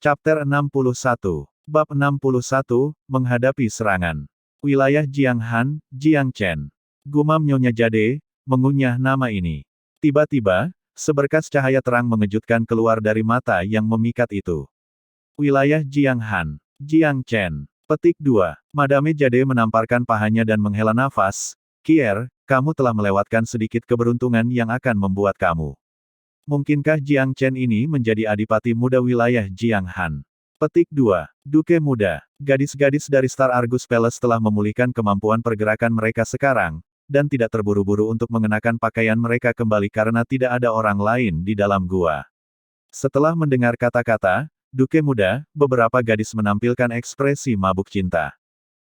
Chapter 61. Bab 61, Menghadapi Serangan. Wilayah Jianghan, Jiangchen. Gumam Nyonya Jade, mengunyah nama ini. Tiba-tiba, seberkas cahaya terang mengejutkan keluar dari mata yang memikat itu. Wilayah Jianghan, Jiangchen. Petik 2. Madame Jade menamparkan pahanya dan menghela nafas. Kier, kamu telah melewatkan sedikit keberuntungan yang akan membuat kamu. Mungkinkah Jiangchen ini menjadi adipati muda wilayah Jianghan? Petik 2. Duke muda. Gadis-gadis dari Star Argus Palace telah memulihkan kemampuan pergerakan mereka sekarang, dan tidak terburu-buru untuk mengenakan pakaian mereka kembali karena tidak ada orang lain di dalam gua. Setelah mendengar kata-kata, Duke muda, beberapa gadis menampilkan ekspresi mabuk cinta.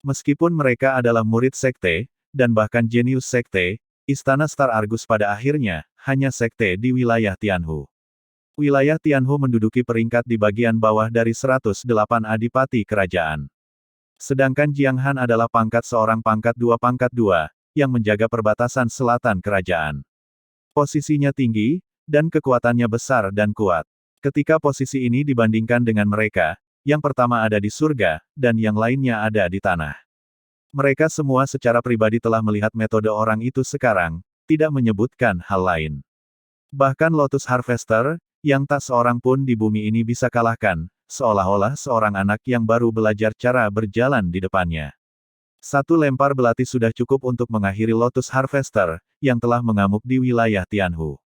Meskipun mereka adalah murid sekte, dan bahkan jenius sekte, Istana Star Argus pada akhirnya, hanya sekte di wilayah Tianhu. Wilayah Tianhu menduduki peringkat di bagian bawah dari 108 adipati kerajaan. Sedangkan Jianghan adalah seorang pangkat 2, yang menjaga perbatasan selatan kerajaan. Posisinya tinggi, dan kekuatannya besar dan kuat. Ketika posisi ini dibandingkan dengan mereka, yang pertama ada di surga, dan yang lainnya ada di tanah. Mereka semua secara pribadi telah melihat metode orang itu sekarang, tidak menyebutkan hal lain. Bahkan Lotus Harvester, yang tak seorang pun di bumi ini bisa kalahkan, seolah-olah seorang anak yang baru belajar cara berjalan di depannya. Satu lempar belati sudah cukup untuk mengakhiri Lotus Harvester, yang telah mengamuk di wilayah Tianhu.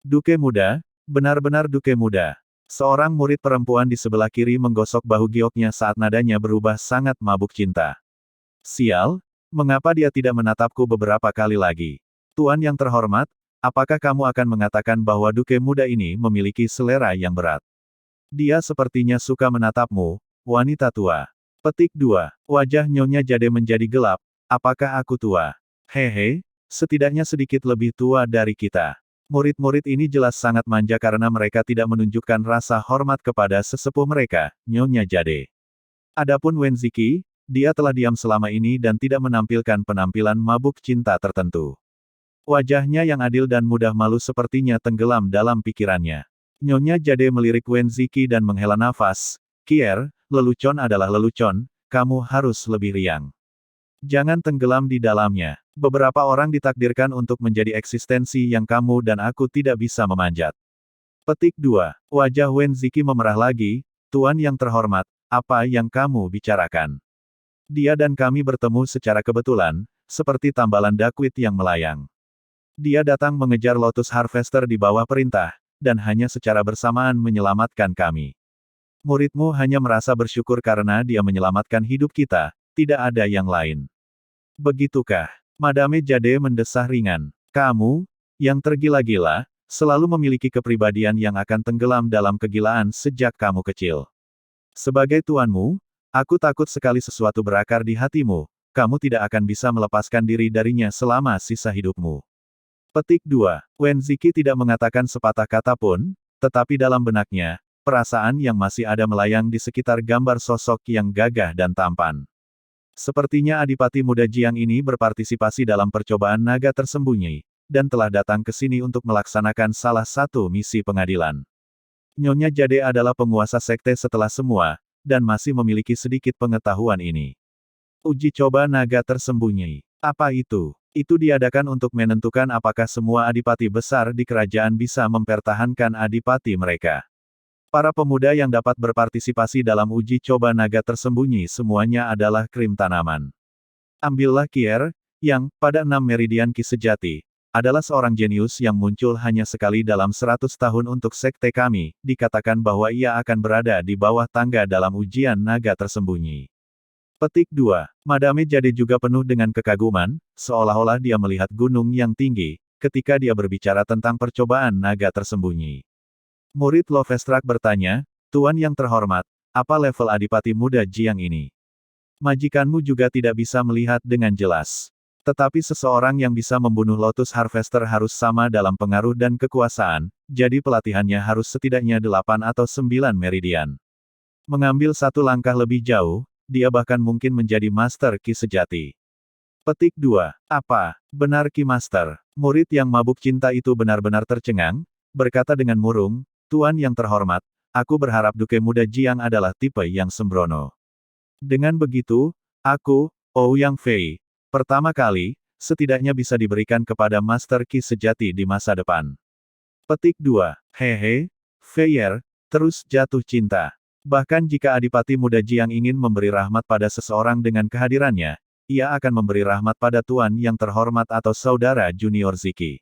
Duke muda, benar-benar Duke muda. Seorang murid perempuan di sebelah kiri menggosok bahu gioknya saat nadanya berubah sangat mabuk cinta. Sial, mengapa dia tidak menatapku beberapa kali lagi? Tuan yang terhormat, apakah kamu akan mengatakan bahwa Duke muda ini memiliki selera yang berat? Dia sepertinya suka menatapmu, wanita tua. Petik 2. Wajah Nyonya Jade menjadi gelap. Apakah aku tua? Hehe, setidaknya sedikit lebih tua dari kita. Murid-murid ini jelas sangat manja karena mereka tidak menunjukkan rasa hormat kepada sesepuh mereka, Nyonya Jade. Adapun Wenziki, dia telah diam selama ini dan tidak menampilkan penampilan mabuk cinta tertentu. Wajahnya yang adil dan mudah malu sepertinya tenggelam dalam pikirannya. Nyonya Jade melirik Wenziki dan menghela nafas. Kier, lelucon adalah lelucon, kamu harus lebih riang. Jangan tenggelam di dalamnya. Beberapa orang ditakdirkan untuk menjadi eksistensi yang kamu dan aku tidak bisa memanjat. Petik 2. Wajah Wenziki memerah lagi. Tuan yang terhormat, apa yang kamu bicarakan? Dia dan kami bertemu secara kebetulan, seperti tambalan dakwit yang melayang. Dia datang mengejar Lotus Harvester di bawah perintah, dan hanya secara bersamaan menyelamatkan kami. Muridmu hanya merasa bersyukur karena dia menyelamatkan hidup kita, tidak ada yang lain. Begitukah? Madame Jade mendesah ringan. Kamu, yang tergila-gila, selalu memiliki kepribadian yang akan tenggelam dalam kegilaan sejak kamu kecil. Sebagai tuanmu, aku takut sekali sesuatu berakar di hatimu, kamu tidak akan bisa melepaskan diri darinya selama sisa hidupmu. Petik 2. Wenziki tidak mengatakan sepatah kata pun, tetapi dalam benaknya, perasaan yang masih ada melayang di sekitar gambar sosok yang gagah dan tampan. Sepertinya adipati muda Jiang ini berpartisipasi dalam percobaan naga tersembunyi, dan telah datang ke sini untuk melaksanakan salah satu misi pengadilan. Nyonya Jade adalah penguasa sekte setelah semua, dan masih memiliki sedikit pengetahuan ini. Uji coba naga tersembunyi. Apa itu? Itu diadakan untuk menentukan apakah semua adipati besar di kerajaan bisa mempertahankan adipati mereka. Para pemuda yang dapat berpartisipasi dalam uji coba naga tersembunyi semuanya adalah krim tanaman. Ambillah Kier, yang, pada 6 meridian Ki sejati, adalah seorang jenius yang muncul hanya sekali dalam 100 tahun untuk sekte kami, dikatakan bahwa ia akan berada di bawah tangga dalam ujian naga tersembunyi. Petik 2. Madame Jade juga penuh dengan kekaguman, seolah-olah dia melihat gunung yang tinggi, ketika dia berbicara tentang percobaan naga tersembunyi. Murid Lovestrak bertanya, Tuan yang terhormat, apa level adipati muda Jiang ini? Majikanmu juga tidak bisa melihat dengan jelas. Tetapi seseorang yang bisa membunuh Lotus Harvester harus sama dalam pengaruh dan kekuasaan, jadi pelatihannya harus setidaknya 8 atau 9 meridian. Mengambil satu langkah lebih jauh, dia bahkan mungkin menjadi Master Ki sejati. Petik 2. Apa? Benar Ki Master. Murid yang mabuk cinta itu benar-benar tercengang, berkata dengan murung, Tuan yang terhormat, aku berharap Duke Muda Jiang adalah tipe yang sembrono. Dengan begitu, aku, Ouyang Fei, pertama kali, setidaknya bisa diberikan kepada Master Qi sejati di masa depan. Petik 2. Hehe, Feier, terus jatuh cinta. Bahkan jika Adipati Muda Jiang ingin memberi rahmat pada seseorang dengan kehadirannya, ia akan memberi rahmat pada Tuan yang terhormat atau saudara junior Ziki.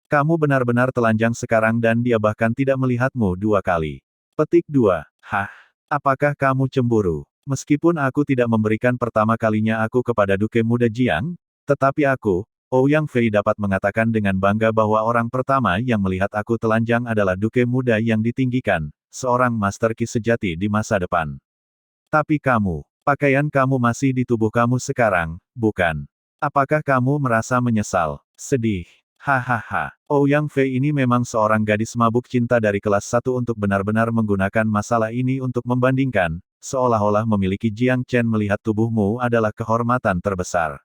Kamu benar-benar telanjang sekarang dan dia bahkan tidak melihatmu 2 kali. Petik 2. Hah? Apakah kamu cemburu? Meskipun aku tidak memberikan pertama kalinya aku kepada Duke Muda Jiang, tetapi aku, Ouyang Fei dapat mengatakan dengan bangga bahwa orang pertama yang melihat aku telanjang adalah Duke Muda yang ditinggikan, seorang Master Qi sejati di masa depan. Tapi kamu, pakaian kamu masih di tubuh kamu sekarang, bukan? Apakah kamu merasa menyesal? Sedih? Hahaha. Ouyang Fei ini memang seorang gadis mabuk cinta dari kelas 1 untuk benar-benar menggunakan masalah ini untuk membandingkan, seolah-olah memiliki Jiang Chen melihat tubuhmu adalah kehormatan terbesar.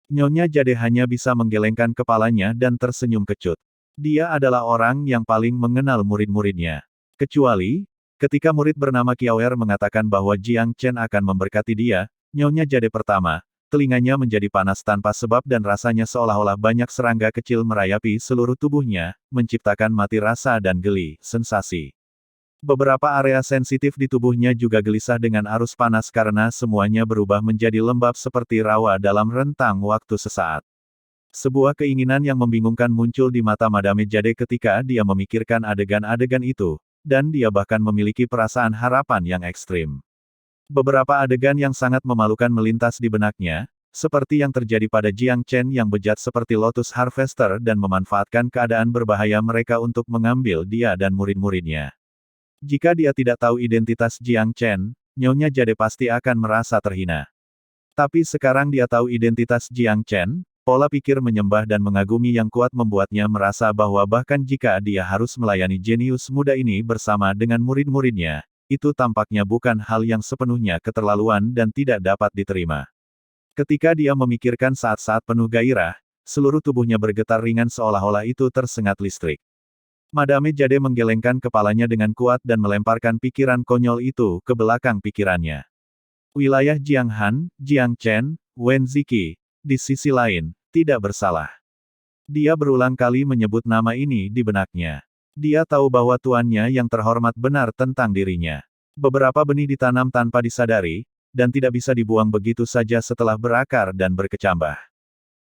Nyonya Jade hanya bisa menggelengkan kepalanya dan tersenyum kecut. Dia adalah orang yang paling mengenal murid-muridnya. Kecuali, ketika murid bernama Qiaoer mengatakan bahwa Jiang Chen akan memberkati dia, Nyonya Jade pertama, telinganya menjadi panas tanpa sebab dan rasanya seolah-olah banyak serangga kecil merayapi seluruh tubuhnya, menciptakan mati rasa dan geli, sensasi. Beberapa area sensitif di tubuhnya juga gelisah dengan arus panas karena semuanya berubah menjadi lembab seperti rawa dalam rentang waktu sesaat. Sebuah keinginan yang membingungkan muncul di mata Madame Jade ketika dia memikirkan adegan-adegan itu, dan dia bahkan memiliki perasaan harapan yang ekstrim. Beberapa adegan yang sangat memalukan melintas di benaknya, seperti yang terjadi pada Jiang Chen yang bejat seperti Lotus Harvester dan memanfaatkan keadaan berbahaya mereka untuk mengambil dia dan murid-muridnya. Jika dia tidak tahu identitas Jiang Chen, Nyonya Jade pasti akan merasa terhina. Tapi sekarang dia tahu identitas Jiang Chen, pola pikir menyembah dan mengagumi yang kuat membuatnya merasa bahwa bahkan jika dia harus melayani jenius muda ini bersama dengan murid-muridnya, itu tampaknya bukan hal yang sepenuhnya keterlaluan dan tidak dapat diterima. Ketika dia memikirkan saat-saat penuh gairah, seluruh tubuhnya bergetar ringan seolah-olah itu tersengat listrik. Madame Jade menggelengkan kepalanya dengan kuat dan melemparkan pikiran konyol itu ke belakang pikirannya. Wilayah Jianghan, Jiang Chen, Wen Ziki, di sisi lain, tidak bersalah. Dia berulang kali menyebut nama ini di benaknya. Dia tahu bahwa tuannya yang terhormat benar tentang dirinya. Beberapa benih ditanam tanpa disadari, dan tidak bisa dibuang begitu saja setelah berakar dan berkecambah.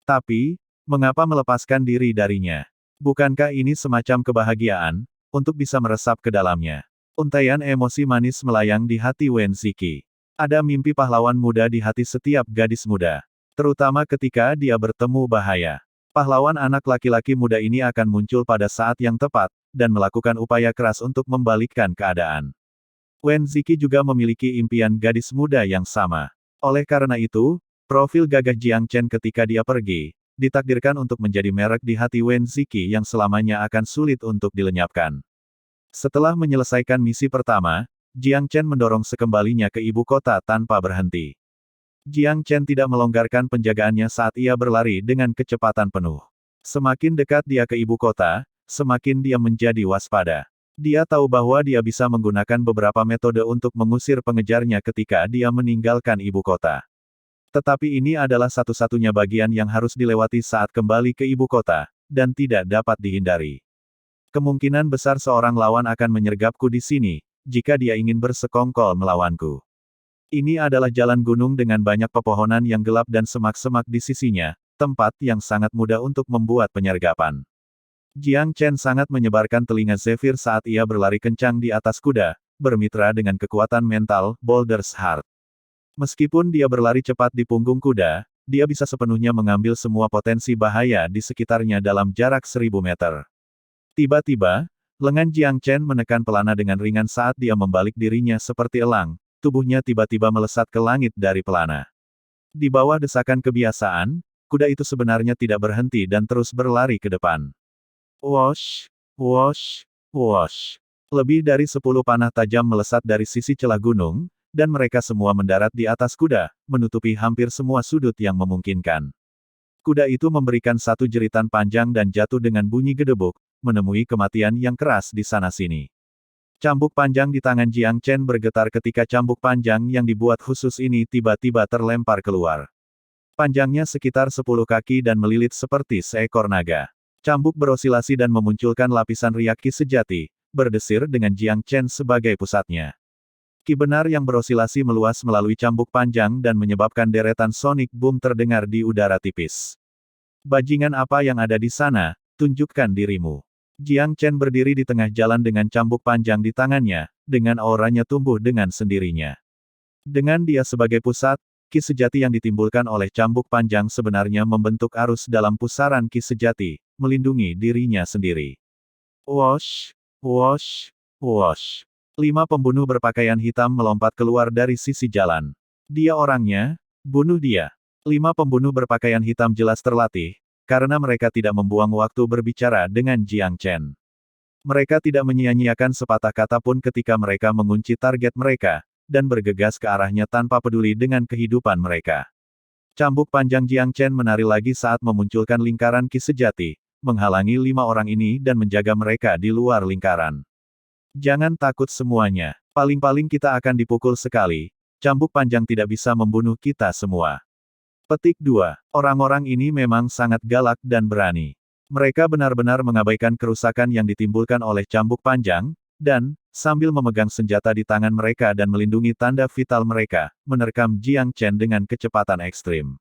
Tapi, mengapa melepaskan diri darinya? Bukankah ini semacam kebahagiaan, untuk bisa meresap ke dalamnya? Untaian emosi manis melayang di hati Wen Ziki. Ada mimpi pahlawan muda di hati setiap gadis muda. Terutama ketika dia bertemu bahaya. Pahlawan anak laki-laki muda ini akan muncul pada saat yang tepat, dan melakukan upaya keras untuk membalikkan keadaan. Wen Ziki juga memiliki impian gadis muda yang sama. Oleh karena itu, profil gagah Jiang Chen ketika dia pergi, ditakdirkan untuk menjadi merek di hati Wen Ziki yang selamanya akan sulit untuk dilenyapkan. Setelah menyelesaikan misi pertama, Jiang Chen mendorong sekembalinya ke ibu kota tanpa berhenti. Jiang Chen tidak melonggarkan penjagaannya saat ia berlari dengan kecepatan penuh. Semakin dekat dia ke ibu kota, semakin dia menjadi waspada. Dia tahu bahwa dia bisa menggunakan beberapa metode untuk mengusir pengejarnya ketika dia meninggalkan ibu kota. Tetapi ini adalah satu-satunya bagian yang harus dilewati saat kembali ke ibu kota, dan tidak dapat dihindari. Kemungkinan besar seorang lawan akan menyergapku di sini, jika dia ingin bersekongkol melawanku. Ini adalah jalan gunung dengan banyak pepohonan yang gelap dan semak-semak di sisinya, tempat yang sangat mudah untuk membuat penyergapan. Jiang Chen sangat menyebarkan telinga Zephyr saat ia berlari kencang di atas kuda, bermitra dengan kekuatan mental, Boulder's Heart. Meskipun dia berlari cepat di punggung kuda, dia bisa sepenuhnya mengambil semua potensi bahaya di sekitarnya dalam jarak 1000 meter. Tiba-tiba, lengan Jiang Chen menekan pelana dengan ringan saat dia membalik dirinya seperti elang, tubuhnya tiba-tiba melesat ke langit dari pelana. Di bawah desakan kebiasaan, kuda itu sebenarnya tidak berhenti dan terus berlari ke depan. Wosh, wosh, wosh. Lebih dari 10 panah tajam melesat dari sisi celah gunung, dan mereka semua mendarat di atas kuda, menutupi hampir semua sudut yang memungkinkan. Kuda itu memberikan satu jeritan panjang dan jatuh dengan bunyi gedebuk, menemui kematian yang keras di sana-sini. Cambuk panjang di tangan Jiang Chen bergetar ketika cambuk panjang yang dibuat khusus ini tiba-tiba terlempar keluar. Panjangnya sekitar 10 kaki dan melilit seperti seekor naga. Cambuk berosilasi dan memunculkan lapisan riak ki sejati, berdesir dengan Jiang Chen sebagai pusatnya. Ki benar yang berosilasi meluas melalui cambuk panjang dan menyebabkan deretan sonic boom terdengar di udara tipis. Bajingan apa yang ada di sana, tunjukkan dirimu. Jiang Chen berdiri di tengah jalan dengan cambuk panjang di tangannya, dengan auranya tumbuh dengan sendirinya. Dengan dia sebagai pusat, ki sejati yang ditimbulkan oleh cambuk panjang sebenarnya membentuk arus dalam pusaran ki sejati, melindungi dirinya sendiri. Wosh, wosh, wosh. 5 pembunuh berpakaian hitam melompat keluar dari sisi jalan. Dia orangnya, bunuh dia. 5 pembunuh berpakaian hitam jelas terlatih, karena mereka tidak membuang waktu berbicara dengan Jiang Chen. Mereka tidak menyia-nyiakan sepatah kata pun ketika mereka mengunci target mereka, dan bergegas ke arahnya tanpa peduli dengan kehidupan mereka. Cambuk panjang Jiang Chen menari lagi saat memunculkan lingkaran ki sejati, menghalangi 5 orang ini dan menjaga mereka di luar lingkaran. Jangan takut semuanya, paling-paling kita akan dipukul sekali, cambuk panjang tidak bisa membunuh kita semua. Petik 2. Orang-orang ini memang sangat galak dan berani. Mereka benar-benar mengabaikan kerusakan yang ditimbulkan oleh cambuk panjang, dan, sambil memegang senjata di tangan mereka dan melindungi tanda vital mereka, menerkam Jiang Chen dengan kecepatan ekstrim.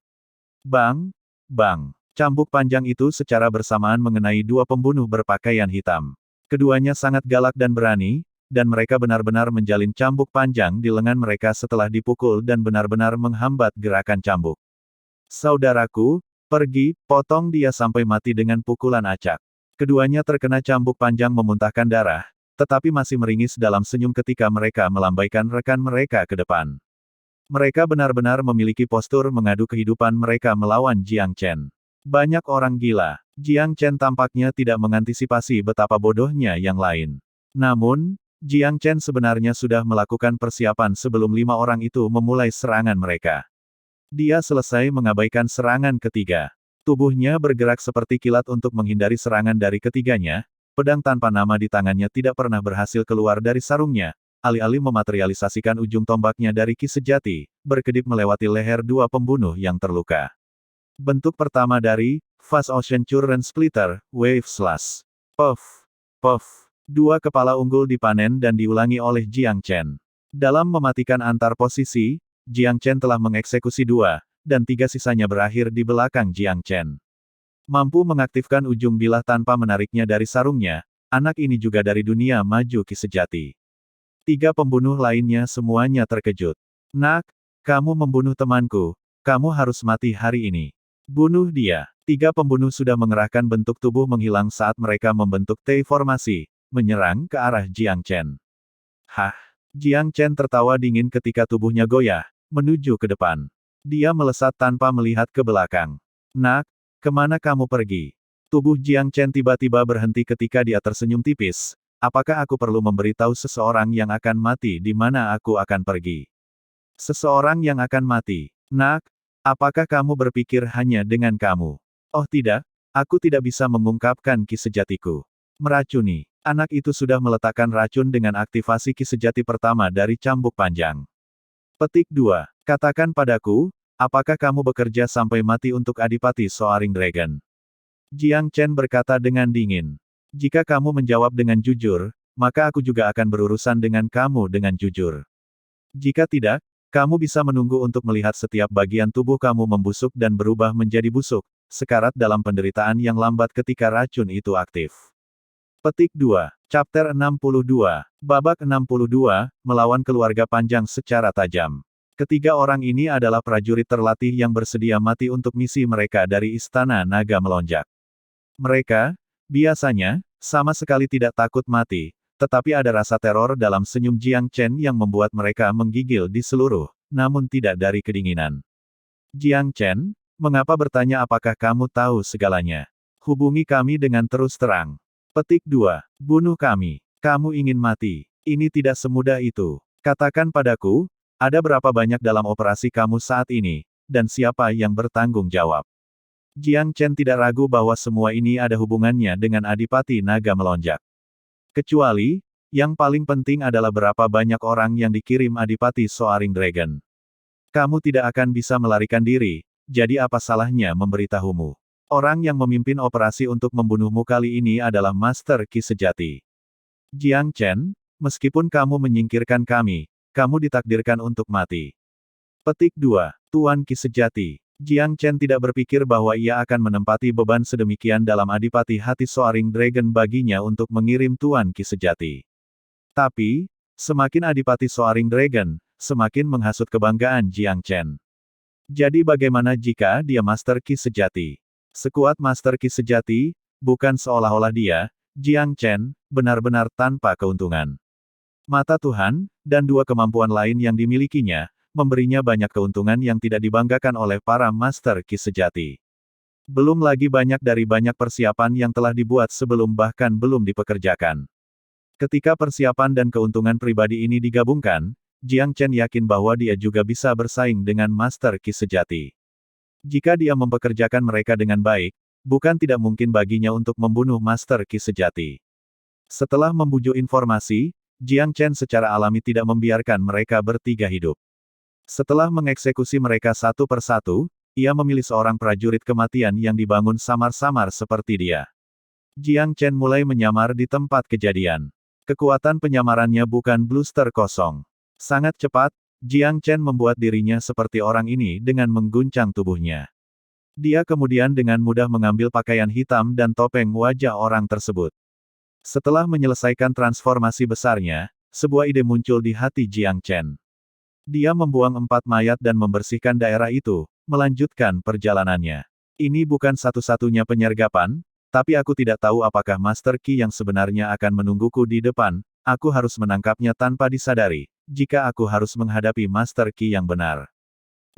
Bang! Bang! Cambuk panjang itu secara bersamaan mengenai 2 pembunuh berpakaian hitam. Keduanya sangat galak dan berani, dan mereka benar-benar menjalin cambuk panjang di lengan mereka setelah dipukul dan benar-benar menghambat gerakan cambuk. Saudaraku, pergi, potong dia sampai mati dengan pukulan acak. Keduanya terkena cambuk panjang memuntahkan darah, tetapi masih meringis dalam senyum ketika mereka melambaikan rekan mereka ke depan. Mereka benar-benar memiliki postur mengadu kehidupan mereka melawan Jiang Chen. Banyak orang gila. Jiang Chen tampaknya tidak mengantisipasi betapa bodohnya yang lain. Namun, Jiang Chen sebenarnya sudah melakukan persiapan sebelum 5 orang itu memulai serangan mereka. Dia selesai mengabaikan serangan ketiga. Tubuhnya bergerak seperti kilat untuk menghindari serangan dari ketiganya, pedang tanpa nama di tangannya tidak pernah berhasil keluar dari sarungnya, alih-alih mematerialisasikan ujung tombaknya dari ki sejati, berkedip melewati leher 2 pembunuh yang terluka. Bentuk pertama dari Fast Ocean Current Splitter, Wave Slash. Puff. Puff. 2 kepala unggul dipanen dan diulangi oleh Jiang Chen. Dalam mematikan antar posisi, Jiang Chen telah mengeksekusi 2, dan 3 sisanya berakhir di belakang Jiang Chen. Mampu mengaktifkan ujung bilah tanpa menariknya dari sarungnya, anak ini juga dari dunia maju ki sejati. 3 pembunuh lainnya semuanya terkejut. Nak, kamu membunuh temanku, kamu harus mati hari ini. Bunuh dia. 3 pembunuh sudah mengerahkan bentuk tubuh menghilang saat mereka membentuk T formasi, menyerang ke arah Jiang Chen. Hah! Jiang Chen tertawa dingin ketika tubuhnya goyah, menuju ke depan. Dia melesat tanpa melihat ke belakang. Nak, kemana kamu pergi? Tubuh Jiang Chen tiba-tiba berhenti ketika dia tersenyum tipis. Apakah aku perlu memberitahu seseorang yang akan mati di mana aku akan pergi? Seseorang yang akan mati. Nak, apakah kamu berpikir hanya dengan kamu? Oh tidak, aku tidak bisa mengungkapkan ki sejatiku. Meracuni. Anak itu sudah meletakkan racun dengan aktivasi ki sejati pertama dari cambuk panjang. Petik 2. Katakan padaku, apakah kamu bekerja sampai mati untuk Adipati Soaring Dragon? Jiang Chen berkata dengan dingin. Jika kamu menjawab dengan jujur, maka aku juga akan berurusan dengan kamu dengan jujur. Jika tidak, kamu bisa menunggu untuk melihat setiap bagian tubuh kamu membusuk dan berubah menjadi busuk, sekarat dalam penderitaan yang lambat ketika racun itu aktif. Petik 2. Chapter 62. Babak 62, melawan keluarga panjang secara tajam. Ketiga orang ini adalah prajurit terlatih yang bersedia mati untuk misi mereka dari Istana Naga Melonjak. Mereka, biasanya, sama sekali tidak takut mati, tetapi ada rasa teror dalam senyum Jiang Chen yang membuat mereka menggigil di seluruh, namun tidak dari kedinginan. Jiang Chen, mengapa bertanya apakah kamu tahu segalanya? Hubungi kami dengan terus terang. Petik 2. Bunuh kami. Kamu ingin mati. Ini tidak semudah itu. Katakan padaku, ada berapa banyak dalam operasi kamu saat ini, dan siapa yang bertanggung jawab? Jiang Chen tidak ragu bahwa semua ini ada hubungannya dengan Adipati Naga Melonjak. Kecuali, Yang paling penting adalah berapa banyak orang yang dikirim Adipati Soaring Dragon. Kamu tidak akan bisa melarikan diri, jadi apa salahnya memberitahumu? Orang yang memimpin operasi untuk membunuhmu kali ini adalah Master Ki sejati. Jiang Chen, meskipun kamu menyingkirkan kami, kamu ditakdirkan untuk mati. Petik 2. Tuan Ki sejati. Jiang Chen tidak berpikir bahwa ia akan menempati beban sedemikian dalam Adipati Hati Soaring Dragon baginya untuk mengirim Tuan Ki sejati. Tapi, semakin Adipati Soaring Dragon, semakin menghasut kebanggaan Jiang Chen. Jadi bagaimana jika dia Master Ki sejati? Sekuat Master Ki sejati, bukan seolah-olah dia, Jiang Chen, benar-benar tanpa keuntungan. Mata Tuhan, dan dua kemampuan lain yang dimilikinya, memberinya banyak keuntungan yang tidak dibanggakan oleh para Master Ki sejati. Belum lagi banyak persiapan yang telah dibuat sebelum bahkan belum dipekerjakan. Ketika persiapan dan keuntungan pribadi ini digabungkan, Jiang Chen yakin bahwa dia juga bisa bersaing dengan Master Ki sejati. Jika dia mempekerjakan mereka dengan baik, bukan tidak mungkin baginya untuk membunuh Master Ki sejati. Setelah membujuk informasi, Jiang Chen secara alami tidak membiarkan mereka bertiga hidup. Setelah mengeksekusi mereka satu persatu, ia memilih seorang prajurit kematian yang dibangun samar-samar seperti dia. Jiang Chen mulai menyamar di tempat kejadian. Kekuatan penyamarannya bukan bluster kosong. Sangat cepat, Jiang Chen membuat dirinya seperti orang ini dengan mengguncang tubuhnya. Dia kemudian dengan mudah mengambil pakaian hitam dan topeng wajah orang tersebut. Setelah menyelesaikan transformasi besarnya, sebuah ide muncul di hati Jiang Chen. Dia membuang 4 mayat dan membersihkan daerah itu, melanjutkan perjalanannya. Ini bukan satu-satunya penyergapan, tapi aku tidak tahu apakah Master Ki yang sebenarnya akan menungguku di depan, aku harus menangkapnya tanpa disadari, jika aku harus menghadapi Master Ki yang benar.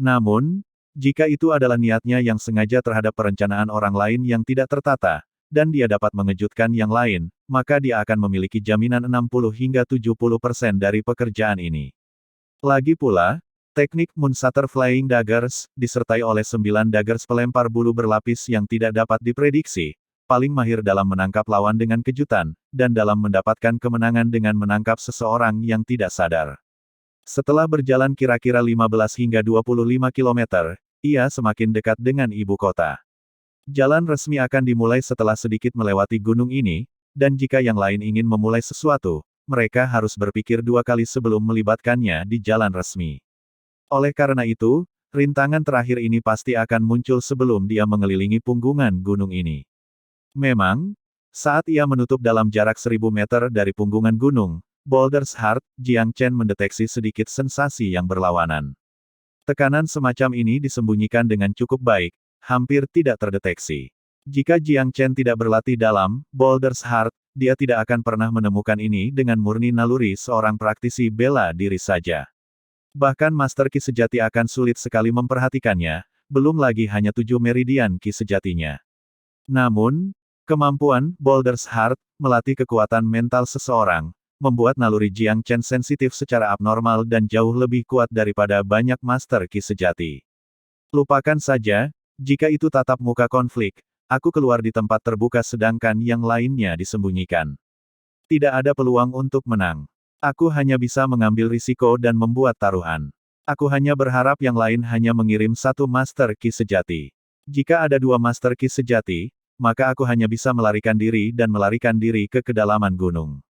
Namun, jika itu adalah niatnya yang sengaja terhadap perencanaan orang lain yang tidak tertata, dan dia dapat mengejutkan yang lain, maka dia akan memiliki jaminan 60 hingga 70% dari pekerjaan ini. Lagi pula, teknik Moonshatter Flying Daggers, disertai oleh 9 daggers pelempar bulu berlapis yang tidak dapat diprediksi, paling mahir dalam menangkap lawan dengan kejutan, dan dalam mendapatkan kemenangan dengan menangkap seseorang yang tidak sadar. Setelah berjalan kira-kira 15 hingga 25 km, ia semakin dekat dengan ibu kota. Jalan resmi akan dimulai setelah sedikit melewati gunung ini, dan jika yang lain ingin memulai sesuatu, mereka harus berpikir 2 kali sebelum melibatkannya di jalan resmi. Oleh karena itu, rintangan terakhir ini pasti akan muncul sebelum dia mengelilingi punggungan gunung ini. Memang, saat ia menutup dalam jarak 1000 meter dari punggungan gunung, Boulder's Heart, Jiang Chen mendeteksi sedikit sensasi yang berlawanan. Tekanan semacam ini disembunyikan dengan cukup baik, hampir tidak terdeteksi. Jika Jiang Chen tidak berlatih dalam Boulder's Heart, dia tidak akan pernah menemukan ini dengan murni naluri seorang praktisi bela diri saja. Bahkan Master Ki sejati akan sulit sekali memperhatikannya, belum lagi hanya 7 meridian Ki sejatinya. Namun, kemampuan Boulder's Heart melatih kekuatan mental seseorang, membuat naluri Jiang Chen sensitif secara abnormal dan jauh lebih kuat daripada banyak Master Ki sejati. Lupakan saja, jika itu tatap muka konflik, aku keluar di tempat terbuka sedangkan yang lainnya disembunyikan. Tidak ada peluang untuk menang. Aku hanya bisa mengambil risiko dan membuat taruhan. Aku hanya berharap yang lain hanya mengirim satu Master Ki sejati. Jika ada 2 Master Ki sejati, maka aku hanya bisa melarikan diri dan melarikan diri ke kedalaman gunung.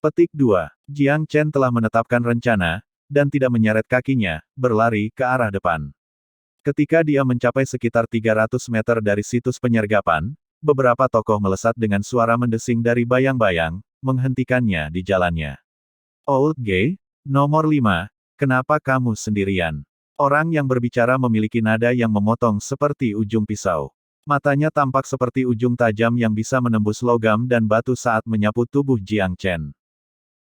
Petik 2. Jiang Chen telah menetapkan rencana, dan tidak menyeret kakinya, berlari ke arah depan. Ketika dia mencapai sekitar 300 meter dari situs penyergapan, beberapa tokoh melesat dengan suara mendesing dari bayang-bayang, menghentikannya di jalannya. Old G, nomor 5, kenapa kamu sendirian? Orang yang berbicara memiliki nada yang memotong seperti ujung pisau. Matanya tampak seperti ujung tajam yang bisa menembus logam dan batu saat menyapu tubuh Jiang Chen.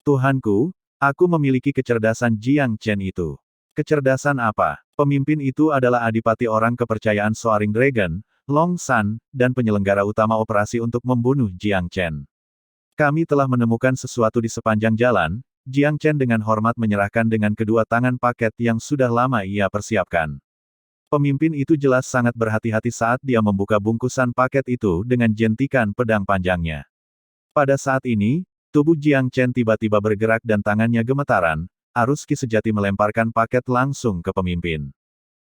Tuhanku, aku memiliki kecerdasan Jiang Chen itu. Kecerdasan apa? Pemimpin itu adalah adipati orang kepercayaan Soaring Dragon, Long San, dan penyelenggara utama operasi untuk membunuh Jiang Chen. Kami telah menemukan sesuatu di sepanjang jalan. Jiang Chen dengan hormat menyerahkan dengan kedua tangan paket yang sudah lama ia persiapkan. Pemimpin itu jelas sangat berhati-hati saat dia membuka bungkusan paket itu dengan jentikan pedang panjangnya. Pada saat ini, Tubuh Jiang Chen tiba-tiba bergerak dan tangannya gemetaran, arus ki sejati melemparkan paket langsung ke pemimpin.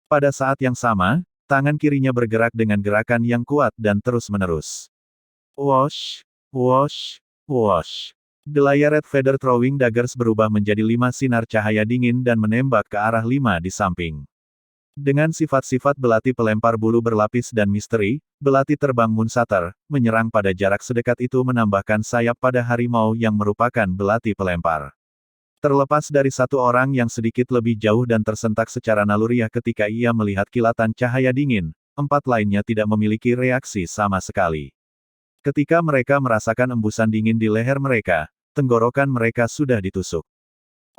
Pada saat yang sama, tangan kirinya bergerak dengan gerakan yang kuat dan terus-menerus. Wosh, wosh, wosh. The Red Feather Throwing Daggers berubah menjadi 5 sinar cahaya dingin dan menembak ke arah 5 di samping. Dengan sifat-sifat belati pelempar bulu berlapis dan misteri, belati terbang Moonsater, menyerang pada jarak sedekat itu menambahkan sayap pada harimau yang merupakan belati pelempar. Terlepas dari satu orang yang sedikit lebih jauh dan tersentak secara naluriah ketika ia melihat kilatan cahaya dingin, 4 lainnya tidak memiliki reaksi sama sekali. Ketika mereka merasakan embusan dingin di leher mereka, tenggorokan mereka sudah ditusuk.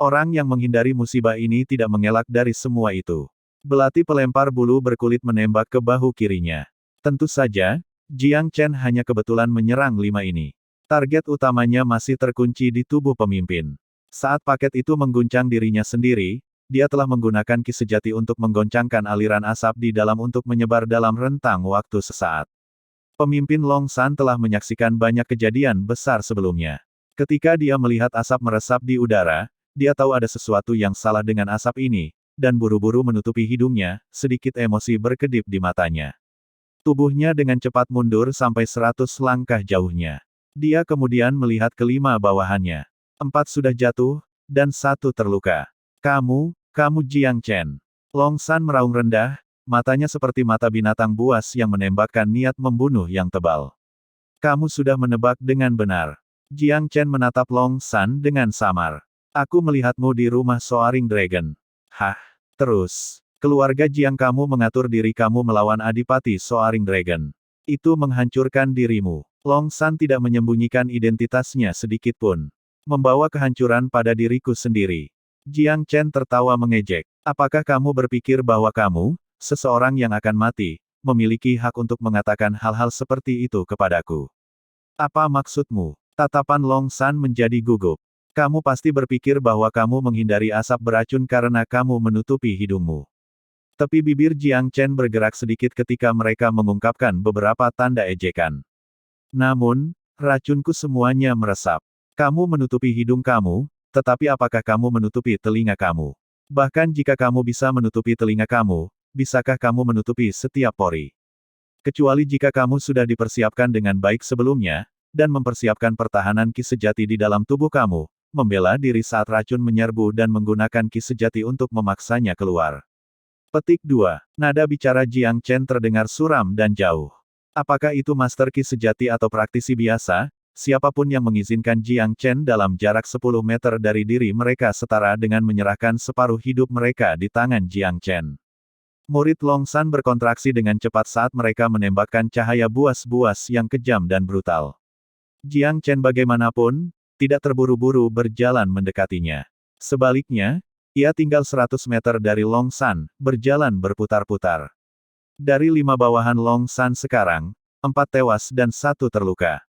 Orang yang menghindari musibah ini tidak mengelak dari semua itu. Belati pelempar bulu berkulit menembak ke bahu kirinya. Tentu saja, Jiang Chen hanya kebetulan menyerang 5 ini. Target utamanya masih terkunci di tubuh pemimpin. Saat paket itu mengguncang dirinya sendiri, dia telah menggunakan ki sejati untuk menggoncangkan aliran asap di dalam untuk menyebar dalam rentang waktu sesaat. Pemimpin Long San telah menyaksikan banyak kejadian besar sebelumnya. Ketika dia melihat asap meresap di udara, dia tahu ada sesuatu yang salah dengan asap ini, dan buru-buru menutupi hidungnya, sedikit emosi berkedip di matanya. Tubuhnya dengan cepat mundur sampai 100 langkah jauhnya. Dia kemudian melihat kelima bawahannya. 4 sudah jatuh, dan 1 terluka. Kamu Jiang Chen. Long San meraung rendah, matanya seperti mata binatang buas yang menembakkan niat membunuh yang tebal. Kamu sudah menebak dengan benar. Jiang Chen menatap Long San dengan samar. Aku melihatmu di rumah Soaring Dragon. Hah? Terus, keluarga Jiang kamu mengatur diri kamu melawan Adipati Soaring Dragon. Itu menghancurkan dirimu. Long San tidak menyembunyikan identitasnya sedikit pun. Membawa kehancuran pada diriku sendiri. Jiang Chen tertawa mengejek. Apakah kamu berpikir bahwa kamu, seseorang yang akan mati, memiliki hak untuk mengatakan hal-hal seperti itu kepadaku? Apa maksudmu? Tatapan Long San menjadi gugup. Kamu pasti berpikir bahwa kamu menghindari asap beracun karena kamu menutupi hidungmu. Tepi bibir Jiang Chen bergerak sedikit ketika mereka mengungkapkan beberapa tanda ejekan. Namun, racunku semuanya meresap. Kamu menutupi hidung kamu, tetapi apakah kamu menutupi telinga kamu? Bahkan jika kamu bisa menutupi telinga kamu, bisakah kamu menutupi setiap pori? Kecuali jika kamu sudah dipersiapkan dengan baik sebelumnya, dan mempersiapkan pertahanan ki sejati di dalam tubuh kamu, membela diri saat racun menyerbu dan menggunakan ki sejati untuk memaksanya keluar. Petik 2. Nada bicara Jiang Chen terdengar suram dan jauh. Apakah itu master ki sejati atau praktisi biasa? Siapapun yang mengizinkan Jiang Chen dalam jarak 10 meter dari diri mereka setara dengan menyerahkan separuh hidup mereka di tangan Jiang Chen. Murid Long San berkontraksi dengan cepat saat mereka menembakkan cahaya buas-buas yang kejam dan brutal. Jiang Chen bagaimanapun, tidak terburu-buru berjalan mendekatinya. Sebaliknya, ia tinggal 100 meter dari Long San, berjalan berputar-putar. Dari 5 bawahan Long San sekarang, 4 tewas dan 1 terluka.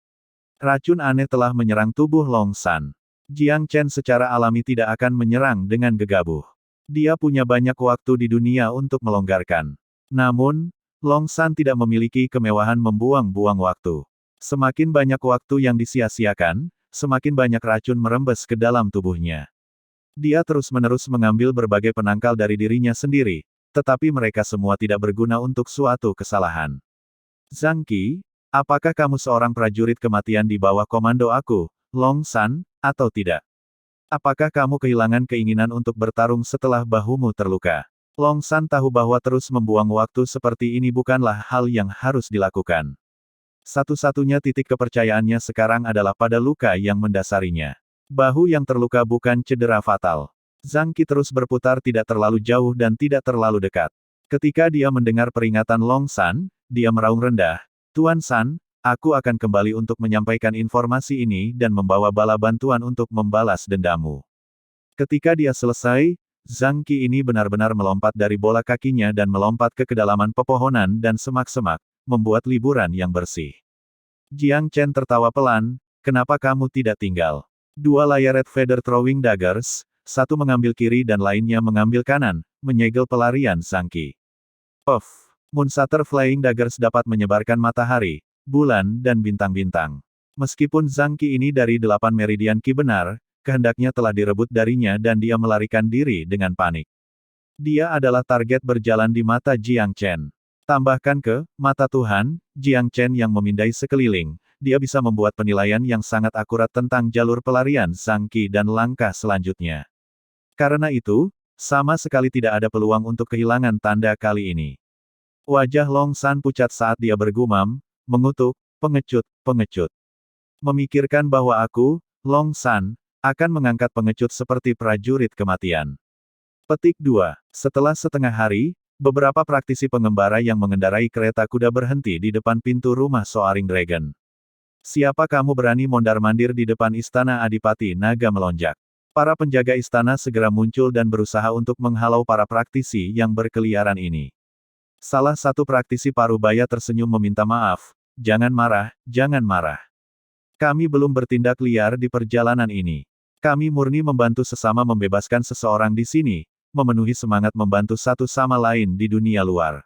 Racun aneh telah menyerang tubuh Long San. Jiang Chen secara alami tidak akan menyerang dengan gegabah. Dia punya banyak waktu di dunia untuk melonggarkan. Namun, Long San tidak memiliki kemewahan membuang-buang waktu. Semakin banyak waktu yang disia-siakan, semakin banyak racun merembes ke dalam tubuhnya. Dia terus-menerus mengambil berbagai penangkal dari dirinya sendiri, tetapi mereka semua tidak berguna untuk suatu kesalahan. Zhang Qi, apakah kamu seorang prajurit kematian di bawah komando aku, Long San, atau tidak? Apakah kamu kehilangan keinginan untuk bertarung setelah bahumu terluka? Long San tahu bahwa terus membuang waktu seperti ini bukanlah hal yang harus dilakukan. Satu-satunya titik kepercayaannya sekarang adalah pada luka yang mendasarinya. Bahu yang terluka bukan cedera fatal. Zhang Qi terus berputar tidak terlalu jauh dan tidak terlalu dekat. Ketika dia mendengar peringatan Long San, dia meraung rendah. Tuan San, aku akan kembali untuk menyampaikan informasi ini dan membawa bala bantuan untuk membalas dendammu. Ketika dia selesai, Zhang Qi ini benar-benar melompat dari bola kakinya dan melompat ke kedalaman pepohonan dan semak-semak, membuat liburan yang bersih. Jiang Chen tertawa pelan, kenapa kamu tidak tinggal? 2 Red Feather Throwing Daggers, 1 mengambil kiri dan lainnya mengambil kanan, menyegel pelarian Zhang Qi. Moonsater Flying Daggers dapat menyebarkan matahari, bulan dan bintang-bintang. Meskipun Zhang Qi ini dari 8 meridian Qi benar, kehendaknya telah direbut darinya dan dia melarikan diri dengan panik. Dia adalah target berjalan di mata Jiang Chen. Tambahkan ke mata Tuhan, Jiang Chen yang memindai sekeliling, dia bisa membuat penilaian yang sangat akurat tentang jalur pelarian Zhang Qi dan langkah selanjutnya. Karena itu, sama sekali tidak ada peluang untuk kehilangan tanda kali ini. Wajah Long San pucat saat dia bergumam, mengutuk, pengecut, pengecut. Memikirkan bahwa aku, Long San, akan mengangkat pengecut seperti prajurit kematian. Petik 2. Setelah setengah hari, beberapa praktisi pengembara yang mengendarai kereta kuda berhenti di depan pintu rumah Soaring Dragon. Siapa kamu berani mondar-mandir di depan istana Adipati Naga melonjak? Para penjaga istana segera muncul dan berusaha untuk menghalau para praktisi yang berkeliaran ini. Salah satu praktisi Parubaya tersenyum meminta maaf, jangan marah, jangan marah. Kami belum bertindak liar di perjalanan ini. Kami murni membantu sesama membebaskan seseorang di sini, memenuhi semangat membantu satu sama lain di dunia luar.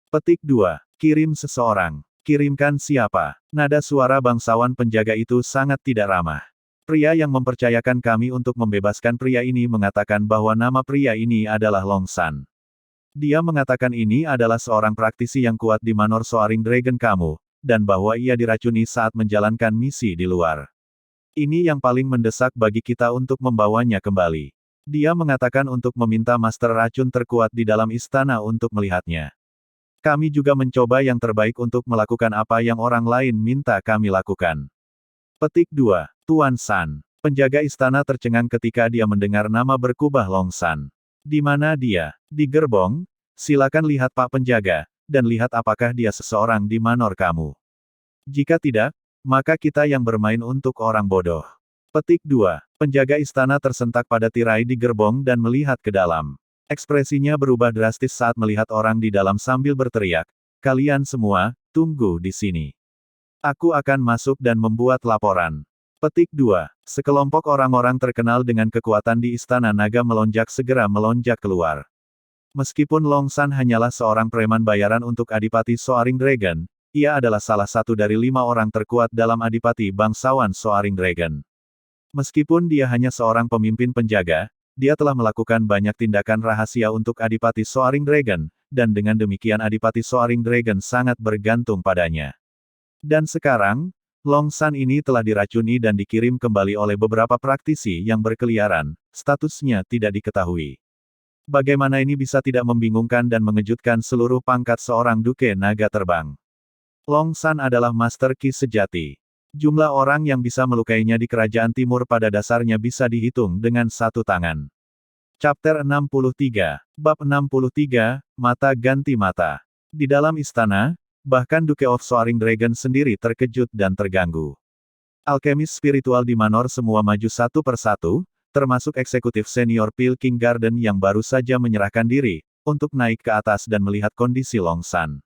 Petik 2. Kirim seseorang. Kirimkan siapa? Nada suara bangsawan penjaga itu sangat tidak ramah. Pria yang mempercayakan kami untuk membebaskan pria ini mengatakan bahwa nama pria ini adalah Long San. Dia mengatakan ini adalah seorang praktisi yang kuat di Manor Soaring Dragon kamu, dan bahwa ia diracuni saat menjalankan misi di luar. Ini yang paling mendesak bagi kita untuk membawanya kembali. Dia mengatakan untuk meminta master racun terkuat di dalam istana untuk melihatnya. Kami juga mencoba yang terbaik untuk melakukan apa yang orang lain minta kami lakukan. Petik 2. Tuan San. Penjaga istana tercengang ketika dia mendengar nama berkubah Long San. Di mana dia? Di gerbong? Silakan lihat Pak Penjaga, dan lihat apakah dia seseorang di manor kamu. Jika tidak, maka kita yang bermain untuk orang bodoh. Petik 2. Penjaga istana tersentak pada tirai di gerbong dan melihat ke dalam. Ekspresinya berubah drastis saat melihat orang di dalam sambil berteriak, "Kalian semua, tunggu di sini. Aku akan masuk dan membuat laporan." Petik 2. Sekelompok orang-orang terkenal dengan kekuatan di Istana Naga melonjak segera melonjak keluar. Meskipun Long San hanyalah seorang preman bayaran untuk Adipati Soaring Dragon, ia adalah salah satu dari 5 orang terkuat dalam Adipati Bangsawan Soaring Dragon. Meskipun dia hanya seorang pemimpin penjaga, dia telah melakukan banyak tindakan rahasia untuk Adipati Soaring Dragon, dan dengan demikian Adipati Soaring Dragon sangat bergantung padanya. Dan sekarang, Long San ini telah diracuni dan dikirim kembali oleh beberapa praktisi yang berkeliaran, statusnya tidak diketahui. Bagaimana ini bisa tidak membingungkan dan mengejutkan seluruh pangkat seorang Duke Naga Terbang? Long San adalah Master Qi sejati. Jumlah orang yang bisa melukainya di Kerajaan Timur pada dasarnya bisa dihitung dengan satu tangan. Chapter 63. Bab 63, Mata Ganti Mata. Di dalam istana, bahkan Duke of Soaring Dragon sendiri terkejut dan terganggu. Alkemis spiritual di Manor semua maju satu persatu, termasuk eksekutif senior Pil King Garden yang baru saja menyerahkan diri, untuk naik ke atas dan melihat kondisi Long San.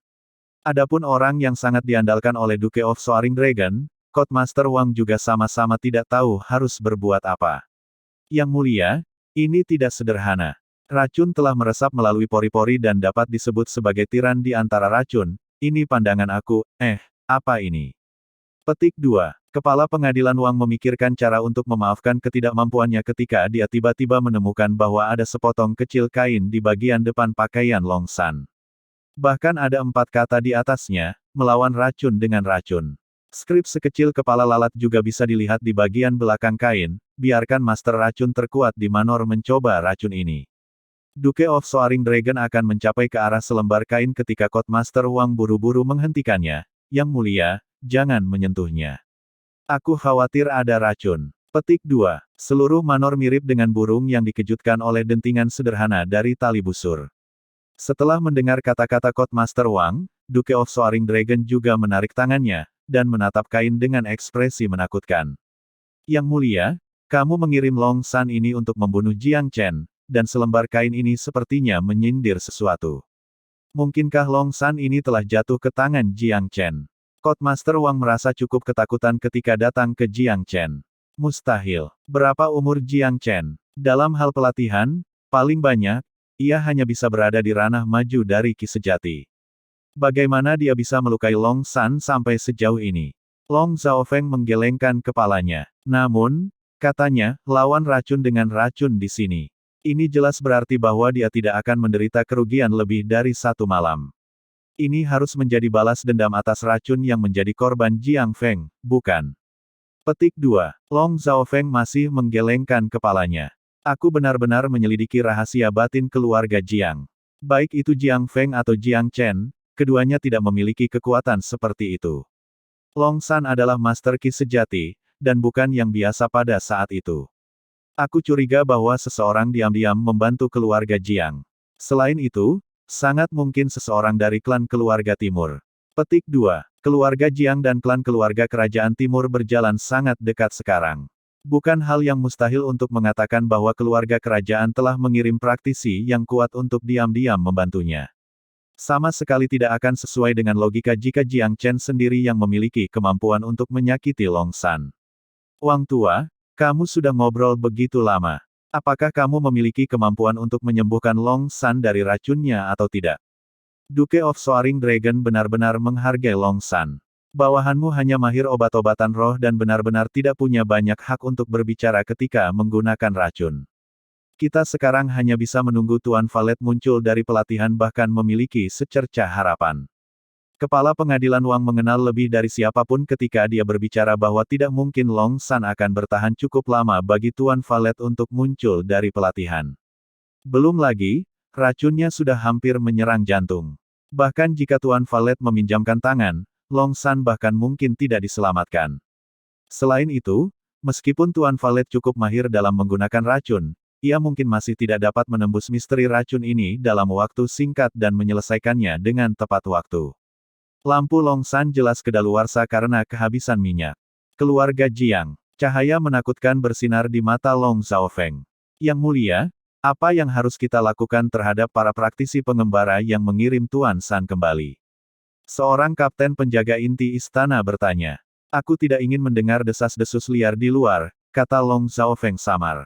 Adapun orang yang sangat diandalkan oleh Duke of Soaring Dragon, Codemaster Wang juga sama-sama tidak tahu harus berbuat apa. Yang mulia, ini tidak sederhana. Racun telah meresap melalui pori-pori dan dapat disebut sebagai tiran di antara racun, ini pandangan aku, apa ini? Petik 2. Kepala Pengadilan Wang memikirkan cara untuk memaafkan ketidakmampuannya ketika dia tiba-tiba menemukan bahwa ada sepotong kecil kain di bagian depan pakaian Long San. Bahkan ada 4 kata di atasnya, melawan racun dengan racun. Skrip sekecil kepala lalat juga bisa dilihat di bagian belakang kain, biarkan Master Racun terkuat di Manor mencoba racun ini. Duke of Soaring Dragon akan mencapai ke arah selembar kain ketika Codemaster Wang buru-buru menghentikannya. Yang mulia, jangan menyentuhnya. Aku khawatir ada racun. Petik 2. Seluruh manor mirip dengan burung yang dikejutkan oleh dentingan sederhana dari tali busur. Setelah mendengar kata-kata Codemaster Wang, Duke of Soaring Dragon juga menarik tangannya, dan menatap kain dengan ekspresi menakutkan. Yang mulia, kamu mengirim Long San ini untuk membunuh Jiang Chen, dan selembar kain ini sepertinya menyindir sesuatu. Mungkinkah Long San ini telah jatuh ke tangan Jiang Chen? Codemaster Wang merasa cukup ketakutan ketika datang ke Jiang Chen. Mustahil. Berapa umur Jiang Chen? Dalam hal pelatihan, paling banyak, ia hanya bisa berada di ranah maju dari Qi sejati. Bagaimana dia bisa melukai Long San sampai sejauh ini? Long Xiaofeng menggelengkan kepalanya. Namun, katanya, lawan racun dengan racun di sini. Ini jelas berarti bahwa dia tidak akan menderita kerugian lebih dari 1 malam. Ini harus menjadi balas dendam atas racun yang menjadi korban Jiang Feng, bukan? Petik 2. Long Xiaofeng masih menggelengkan kepalanya. Aku benar-benar menyelidiki rahasia batin keluarga Jiang. Baik itu Jiang Feng atau Jiang Chen, keduanya tidak memiliki kekuatan seperti itu. Long San adalah Master Qi sejati, dan bukan yang biasa pada saat itu. Aku curiga bahwa seseorang diam-diam membantu keluarga Jiang. Selain itu, sangat mungkin seseorang dari klan keluarga Timur. Petik 2. Keluarga Jiang dan klan keluarga kerajaan Timur berjalan sangat dekat sekarang. Bukan hal yang mustahil untuk mengatakan bahwa keluarga kerajaan telah mengirim praktisi yang kuat untuk diam-diam membantunya. Sama sekali tidak akan sesuai dengan logika jika Jiang Chen sendiri yang memiliki kemampuan untuk menyakiti Long San. Wang Tua, kamu sudah ngobrol begitu lama. Apakah kamu memiliki kemampuan untuk menyembuhkan Long San dari racunnya atau tidak? Duke of Soaring Dragon benar-benar menghargai Long San. Bawahanmu hanya mahir obat-obatan roh dan benar-benar tidak punya banyak hak untuk berbicara ketika menggunakan racun. Kita sekarang hanya bisa menunggu Tuan Valet muncul dari pelatihan bahkan memiliki secercah harapan. Kepala pengadilan Wang mengenal lebih dari siapapun ketika dia berbicara bahwa tidak mungkin Long San akan bertahan cukup lama bagi Tuan Valet untuk muncul dari pelatihan. Belum lagi, racunnya sudah hampir menyerang jantung. Bahkan jika Tuan Valet meminjamkan tangan, Long San bahkan mungkin tidak diselamatkan. Selain itu, meskipun Tuan Valet cukup mahir dalam menggunakan racun, ia mungkin masih tidak dapat menembus misteri racun ini dalam waktu singkat dan menyelesaikannya dengan tepat waktu. Lampu Long San jelas kedaluarsa karena kehabisan minyak. Keluarga Jiang. Cahaya menakutkan bersinar di mata Long Xiaofeng. Yang mulia, apa yang harus kita lakukan terhadap para praktisi pengembara yang mengirim Tuan San kembali? Seorang kapten penjaga inti istana bertanya. Aku tidak ingin mendengar desas-desus liar di luar, kata Long Xiaofeng samar.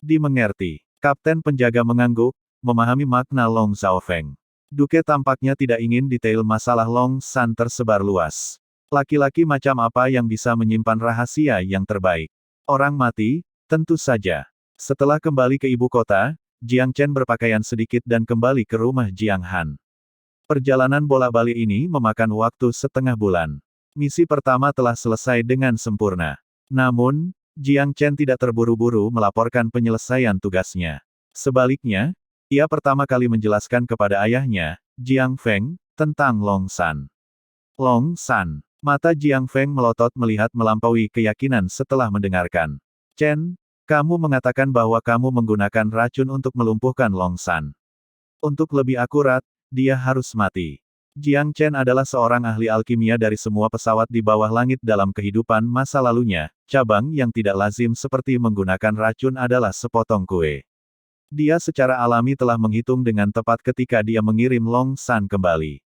Dimengerti. Kapten penjaga mengangguk, memahami makna Long Xiaofeng. Duke tampaknya tidak ingin detail masalah Long San tersebar luas. Laki-laki macam apa yang bisa menyimpan rahasia yang terbaik? Orang mati? Tentu saja. Setelah kembali ke ibu kota, Jiang Chen berpakaian sedikit dan kembali ke rumah Jiang Han. Perjalanan bolak-balik ini memakan waktu setengah bulan. Misi pertama telah selesai dengan sempurna. Namun, Jiang Chen tidak terburu-buru melaporkan penyelesaian tugasnya. Sebaliknya, ia pertama kali menjelaskan kepada ayahnya, Jiang Feng, tentang Long San. Long San. Mata Jiang Feng melotot melihat melampaui keyakinan setelah mendengarkan. Chen, kamu mengatakan bahwa kamu menggunakan racun untuk melumpuhkan Long San. Untuk lebih akurat, dia harus mati. Jiang Chen adalah seorang ahli alkimia dari semua pesawat di bawah langit dalam kehidupan masa lalunya. Cabang yang tidak lazim seperti menggunakan racun adalah sepotong kue. Dia secara alami telah menghitung dengan tepat ketika dia mengirim Long San kembali.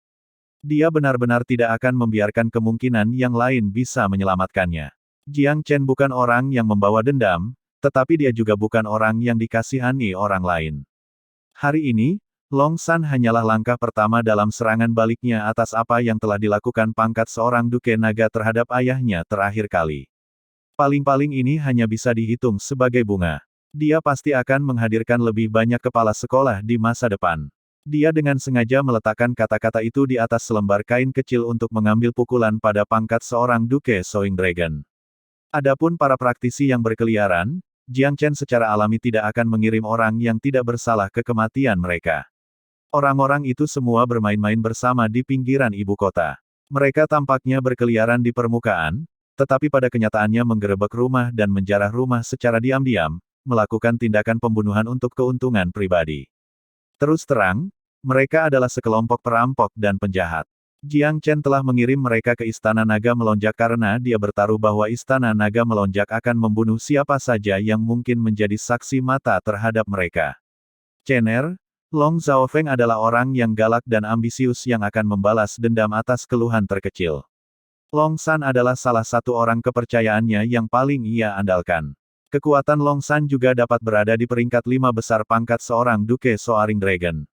Dia benar-benar tidak akan membiarkan kemungkinan yang lain bisa menyelamatkannya. Jiang Chen bukan orang yang membawa dendam, tetapi dia juga bukan orang yang dikasihani orang lain. Hari ini, Long San hanyalah langkah pertama dalam serangan baliknya atas apa yang telah dilakukan pangkat seorang Duke Naga terhadap ayahnya terakhir kali. Paling-paling ini hanya bisa dihitung sebagai bunga. Dia pasti akan menghadirkan lebih banyak kepala sekolah di masa depan. Dia dengan sengaja meletakkan kata-kata itu di atas selembar kain kecil untuk mengambil pukulan pada pangkat seorang Duke Soaring Dragon. Adapun para praktisi yang berkeliaran, Jiang Chen secara alami tidak akan mengirim orang yang tidak bersalah ke kematian mereka. Orang-orang itu semua bermain-main bersama di pinggiran ibu kota. Mereka tampaknya berkeliaran di permukaan, tetapi pada kenyataannya menggerebek rumah dan menjarah rumah secara diam-diam, melakukan tindakan pembunuhan untuk keuntungan pribadi. Terus terang, mereka adalah sekelompok perampok dan penjahat. Jiang Chen telah mengirim mereka ke Istana Naga Melonjak karena dia bertaruh bahwa Istana Naga Melonjak akan membunuh siapa saja yang mungkin menjadi saksi mata terhadap mereka. Cener, Long Xiaofeng adalah orang yang galak dan ambisius yang akan membalas dendam atas keluhan terkecil. Long San adalah salah satu orang kepercayaannya yang paling ia andalkan. Kekuatan Long San juga dapat berada di peringkat 5 besar pangkat seorang Duke Soaring Dragon.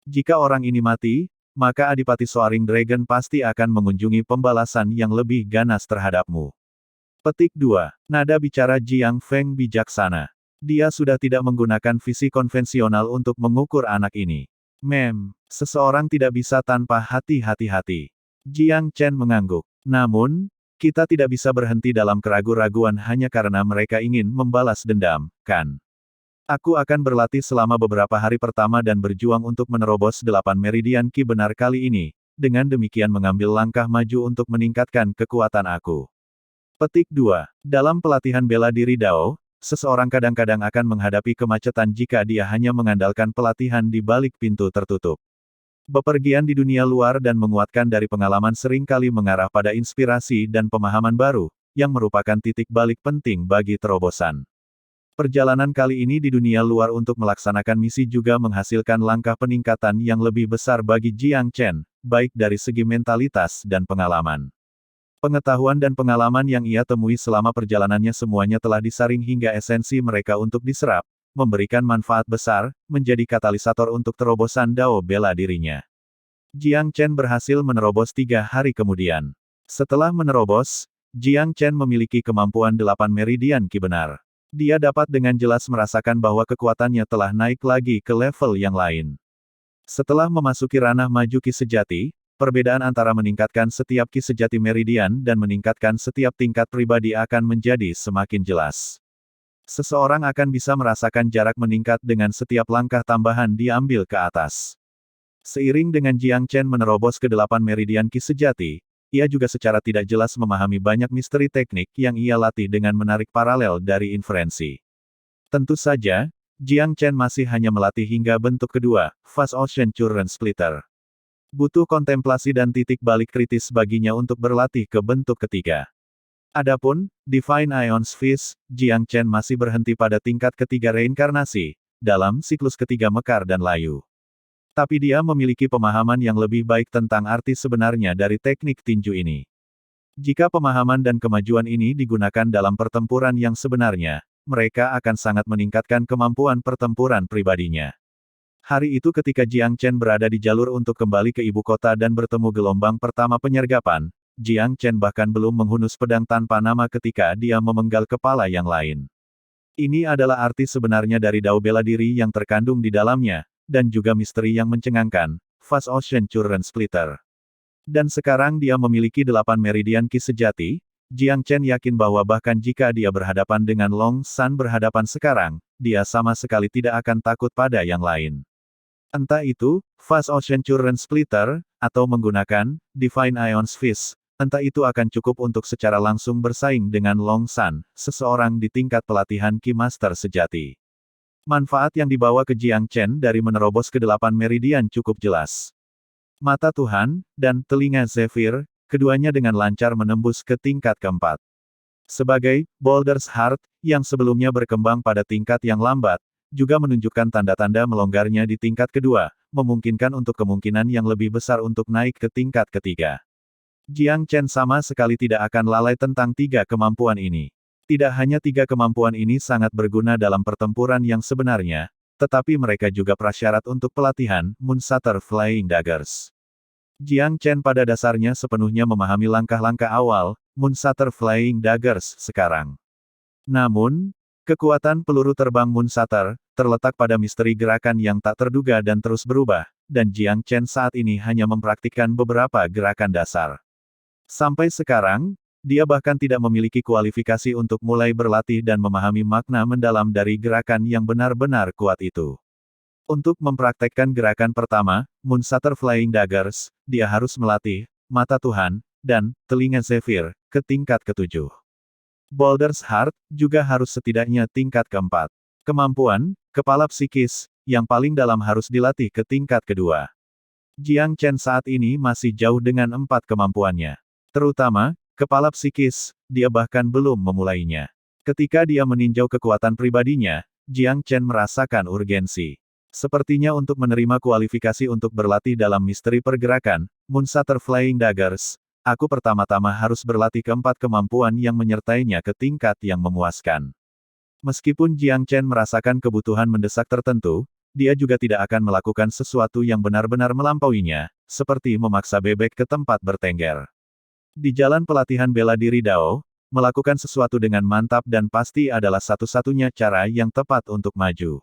Jika orang ini mati, maka Adipati Soaring Dragon pasti akan mengunjungi pembalasan yang lebih ganas terhadapmu. Petik 2. Nada bicara Jiang Feng bijaksana. Dia sudah tidak menggunakan visi konvensional untuk mengukur anak ini. Seseorang tidak bisa tanpa hati-hati. Jiang Chen mengangguk. Namun, kita tidak bisa berhenti dalam keraguan-raguan hanya karena mereka ingin membalas dendam, kan? Aku akan berlatih selama beberapa hari pertama dan berjuang untuk menerobos 8 meridian Qi benar kali ini, dengan demikian mengambil langkah maju untuk meningkatkan kekuatan aku. Petik 2. Dalam pelatihan bela diri Dao, seseorang kadang-kadang akan menghadapi kemacetan jika dia hanya mengandalkan pelatihan di balik pintu tertutup. Bepergian di dunia luar dan menguatkan dari pengalaman seringkali mengarah pada inspirasi dan pemahaman baru, yang merupakan titik balik penting bagi terobosan. Perjalanan kali ini di dunia luar untuk melaksanakan misi juga menghasilkan langkah peningkatan yang lebih besar bagi Jiang Chen, baik dari segi mentalitas dan pengalaman. Pengetahuan dan pengalaman yang ia temui selama perjalanannya semuanya telah disaring hingga esensi mereka untuk diserap, memberikan manfaat besar, menjadi katalisator untuk terobosan Dao bela dirinya. Jiang Chen berhasil menerobos 3 hari kemudian. Setelah menerobos, Jiang Chen memiliki kemampuan 8 meridian Qi benar. Dia dapat dengan jelas merasakan bahwa kekuatannya telah naik lagi ke level yang lain. Setelah memasuki ranah maju Qi sejati, perbedaan antara meningkatkan setiap Qi sejati meridian dan meningkatkan setiap tingkat pribadi akan menjadi semakin jelas. Seseorang akan bisa merasakan jarak meningkat dengan setiap langkah tambahan diambil ke atas. Seiring dengan Jiang Chen menerobos ke 8 meridian Qi sejati, ia juga secara tidak jelas memahami banyak misteri teknik yang ia latih dengan menarik paralel dari inferensi. Tentu saja, Jiang Chen masih hanya melatih hingga bentuk kedua, Fast Ocean Current Splitter. Butuh kontemplasi dan titik balik kritis baginya untuk berlatih ke bentuk ketiga. Adapun, Divine Ions Fist, Jiang Chen masih berhenti pada tingkat ketiga reinkarnasi, dalam siklus ketiga mekar dan layu. Tapi dia memiliki pemahaman yang lebih baik tentang arti sebenarnya dari teknik tinju ini. Jika pemahaman dan kemajuan ini digunakan dalam pertempuran yang sebenarnya, mereka akan sangat meningkatkan kemampuan pertempuran pribadinya. Hari itu ketika Jiang Chen berada di jalur untuk kembali ke ibu kota dan bertemu gelombang pertama penyergapan, Jiang Chen bahkan belum menghunus pedang tanpa nama ketika dia memenggal kepala yang lain. Ini adalah arti sebenarnya dari Dao bela diri yang terkandung di dalamnya, dan juga misteri yang mencengangkan, Fast Ocean Current Splitter. Dan sekarang dia memiliki 8 meridian Qi sejati, Jiang Chen yakin bahwa bahkan jika dia berhadapan dengan Long San berhadapan sekarang, dia sama sekali tidak akan takut pada yang lain. Entah itu, Fast Ocean Current Splitter, atau menggunakan Divine Ions Fist, entah itu akan cukup untuk secara langsung bersaing dengan Long San, seseorang di tingkat pelatihan Qi Master sejati. Manfaat yang dibawa ke Jiang Chen dari menerobos ke 8 meridian cukup jelas. Mata Tuhan, dan telinga Zephyr, keduanya dengan lancar menembus ke tingkat keempat. Sebagai Boulder's Heart, yang sebelumnya berkembang pada tingkat yang lambat, juga menunjukkan tanda-tanda melonggarnya di tingkat kedua, memungkinkan untuk kemungkinan yang lebih besar untuk naik ke tingkat ketiga. Jiang Chen sama sekali tidak akan lalai tentang 3 kemampuan ini. Tidak hanya 3 kemampuan ini sangat berguna dalam pertempuran yang sebenarnya, tetapi mereka juga prasyarat untuk pelatihan Moonshatter Flying Daggers. Jiang Chen pada dasarnya sepenuhnya memahami langkah-langkah awal Moonshatter Flying Daggers sekarang. Namun, kekuatan peluru terbang Moonshatter terletak pada misteri gerakan yang tak terduga dan terus berubah, dan Jiang Chen saat ini hanya mempraktikkan beberapa gerakan dasar. Sampai sekarang, dia bahkan tidak memiliki kualifikasi untuk mulai berlatih dan memahami makna mendalam dari gerakan yang benar-benar kuat itu. Untuk mempraktekkan gerakan pertama, Moonshatter Flying Daggers, dia harus melatih Mata Tuhan dan telinga Zephyr ke tingkat ke-7. Boulder's Heart juga harus setidaknya tingkat ke-4. Kemampuan Kepala Psikis yang paling dalam harus dilatih ke tingkat kedua. Jiang Chen saat ini masih jauh dengan 4 kemampuannya. Terutama Kepala Psikis, dia bahkan belum memulainya. Ketika dia meninjau kekuatan pribadinya, Jiang Chen merasakan urgensi. Sepertinya untuk menerima kualifikasi untuk berlatih dalam misteri pergerakan, Moonshatter Flying Daggers, aku pertama-tama harus berlatih ke-4 kemampuan yang menyertainya ke tingkat yang memuaskan. Meskipun Jiang Chen merasakan kebutuhan mendesak tertentu, dia juga tidak akan melakukan sesuatu yang benar-benar melampauinya, seperti memaksa bebek ke tempat bertengger. Di jalan pelatihan bela diri Dao, melakukan sesuatu dengan mantap dan pasti adalah satu-satunya cara yang tepat untuk maju.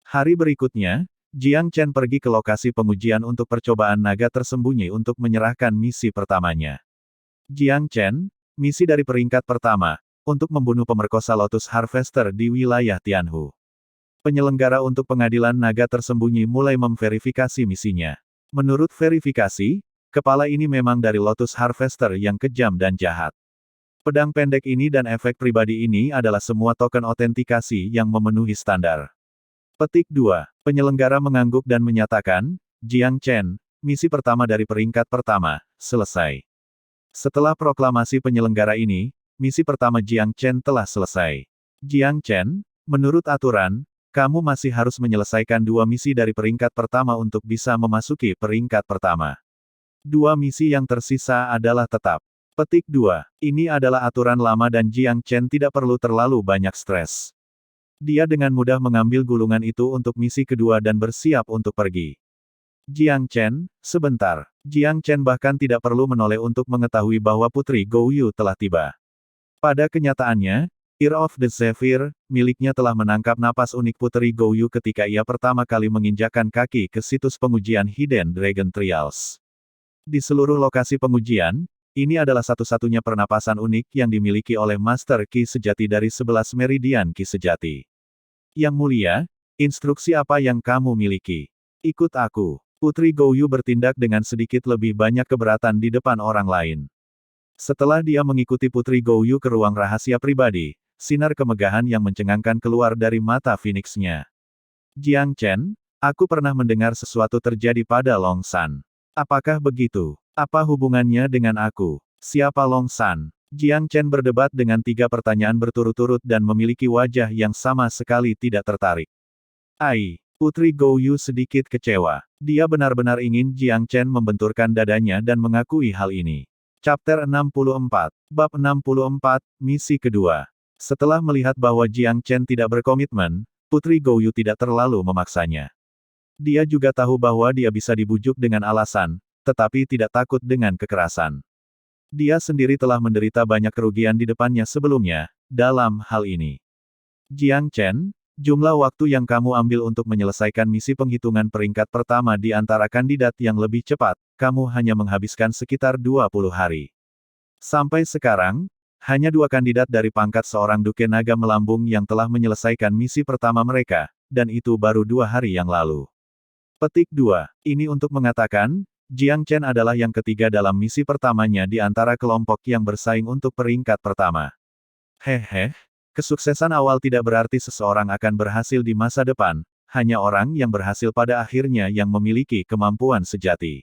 Hari berikutnya, Jiang Chen pergi ke lokasi pengujian untuk percobaan naga tersembunyi untuk menyerahkan misi pertamanya. Jiang Chen, misi dari peringkat pertama, untuk membunuh pemerkosa Lotus Harvester di wilayah Tianhu. Penyelenggara untuk pengadilan naga tersembunyi mulai memverifikasi misinya. Menurut verifikasi, kepala ini memang dari Lotus Harvester yang kejam dan jahat. Pedang pendek ini dan efek pribadi ini adalah semua token otentikasi yang memenuhi standar. Petik 2. Penyelenggara mengangguk dan menyatakan, Jiang Chen, misi pertama dari peringkat pertama, selesai. Setelah proklamasi penyelenggara ini, misi pertama Jiang Chen telah selesai. Jiang Chen, menurut aturan, kamu masih harus menyelesaikan 2 misi dari peringkat pertama untuk bisa memasuki peringkat pertama. 2 misi yang tersisa adalah tetap. Petik 2. Ini adalah aturan lama dan Jiang Chen tidak perlu terlalu banyak stres. Dia dengan mudah mengambil gulungan itu untuk misi kedua dan bersiap untuk pergi. Jiang Chen, sebentar. Jiang Chen bahkan tidak perlu menoleh untuk mengetahui bahwa Putri Gouyu telah tiba. Pada kenyataannya, Ear of the Zephyr, miliknya telah menangkap napas unik Putri Gouyu ketika ia pertama kali menginjakkan kaki ke situs pengujian Hidden Dragon Trials. Di seluruh lokasi pengujian, ini adalah satu-satunya pernapasan unik yang dimiliki oleh Master Ki sejati dari 11 Meridian Ki sejati. Yang mulia, instruksi apa yang kamu miliki? Ikut aku. Putri Gouyu bertindak dengan sedikit lebih banyak keberatan di depan orang lain. Setelah dia mengikuti Putri Gouyu ke ruang rahasia pribadi, sinar kemegahan yang mencengangkan keluar dari mata Phoenix-nya. Jiang Chen, aku pernah mendengar sesuatu terjadi pada Long San. Apakah begitu? Apa hubungannya dengan aku? Siapa Long San? Jiang Chen berdebat dengan 3 pertanyaan berturut-turut dan memiliki wajah yang sama sekali tidak tertarik. Ai, Putri Gouyu sedikit kecewa. Dia benar-benar ingin Jiang Chen membenturkan dadanya dan mengakui hal ini. Chapter 64. Bab 64, Misi Kedua. Setelah melihat bahwa Jiang Chen tidak berkomitmen, Putri Gouyu tidak terlalu memaksanya. Dia juga tahu bahwa dia bisa dibujuk dengan alasan, tetapi tidak takut dengan kekerasan. Dia sendiri telah menderita banyak kerugian di depannya sebelumnya, dalam hal ini. Jiang Chen, jumlah waktu yang kamu ambil untuk menyelesaikan misi penghitungan peringkat pertama di antara kandidat yang lebih cepat, kamu hanya menghabiskan sekitar 20 hari. Sampai sekarang, hanya 2 kandidat dari pangkat seorang Duke Naga Melambung yang telah menyelesaikan misi pertama mereka, dan itu baru 2 hari yang lalu. Petik 2. Ini untuk mengatakan, Jiang Chen adalah yang ketiga dalam misi pertamanya di antara kelompok yang bersaing untuk peringkat pertama. Hehe, kesuksesan awal tidak berarti seseorang akan berhasil di masa depan, hanya orang yang berhasil pada akhirnya yang memiliki kemampuan sejati.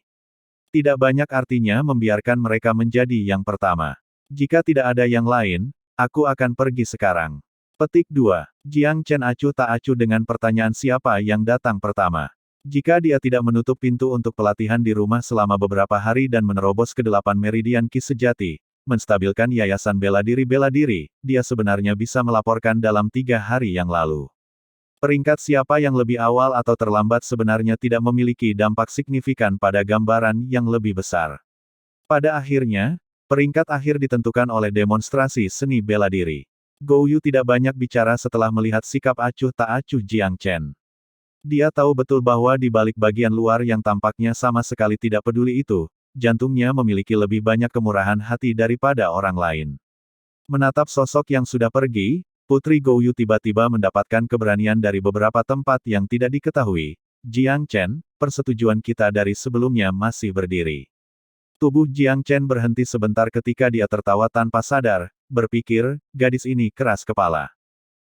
Tidak banyak artinya membiarkan mereka menjadi yang pertama. Jika tidak ada yang lain, aku akan pergi sekarang. Petik 2. Jiang Chen acuh tak acuh dengan pertanyaan siapa yang datang pertama. Jika dia tidak menutup pintu untuk pelatihan di rumah selama beberapa hari dan menerobos ke 8 Meridian Ki sejati, menstabilkan yayasan bela diri, dia sebenarnya bisa melaporkan dalam 3 hari yang lalu. Peringkat siapa yang lebih awal atau terlambat sebenarnya tidak memiliki dampak signifikan pada gambaran yang lebih besar. Pada akhirnya, peringkat akhir ditentukan oleh demonstrasi seni bela diri. Gouyu tidak banyak bicara setelah melihat sikap acuh tak acuh Jiang Chen. Dia tahu betul bahwa di balik bagian luar yang tampaknya sama sekali tidak peduli itu, jantungnya memiliki lebih banyak kemurahan hati daripada orang lain. Menatap sosok yang sudah pergi, Putri Gouyu tiba-tiba mendapatkan keberanian dari beberapa tempat yang tidak diketahui. Jiang Chen, persetujuan kita dari sebelumnya masih berdiri. Tubuh Jiang Chen berhenti sebentar ketika dia tertawa tanpa sadar, berpikir, gadis ini keras kepala.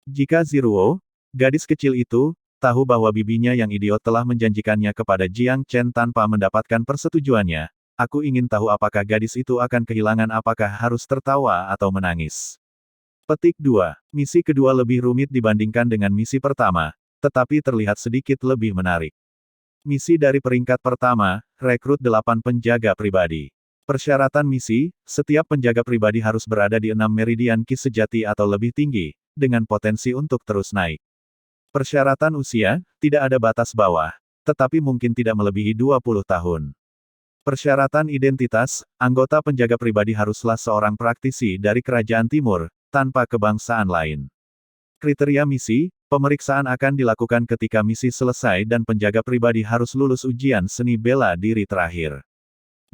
Jika Ziruo, gadis kecil itu, tahu bahwa bibinya yang idiot telah menjanjikannya kepada Jiang Chen tanpa mendapatkan persetujuannya, aku ingin tahu apakah gadis itu akan kehilangan apakah harus tertawa atau menangis. Petik 2. Misi kedua lebih rumit dibandingkan dengan misi pertama, tetapi terlihat sedikit lebih menarik. Misi dari peringkat pertama, rekrut 8 penjaga pribadi. Persyaratan misi, setiap penjaga pribadi harus berada di 6 Meridian Ki sejati atau lebih tinggi, dengan potensi untuk terus naik. Persyaratan usia, tidak ada batas bawah, tetapi mungkin tidak melebihi 20 tahun. Persyaratan identitas, anggota penjaga pribadi haruslah seorang praktisi dari kerajaan timur, tanpa kebangsaan lain. Kriteria misi, pemeriksaan akan dilakukan ketika misi selesai dan penjaga pribadi harus lulus ujian seni bela diri terakhir.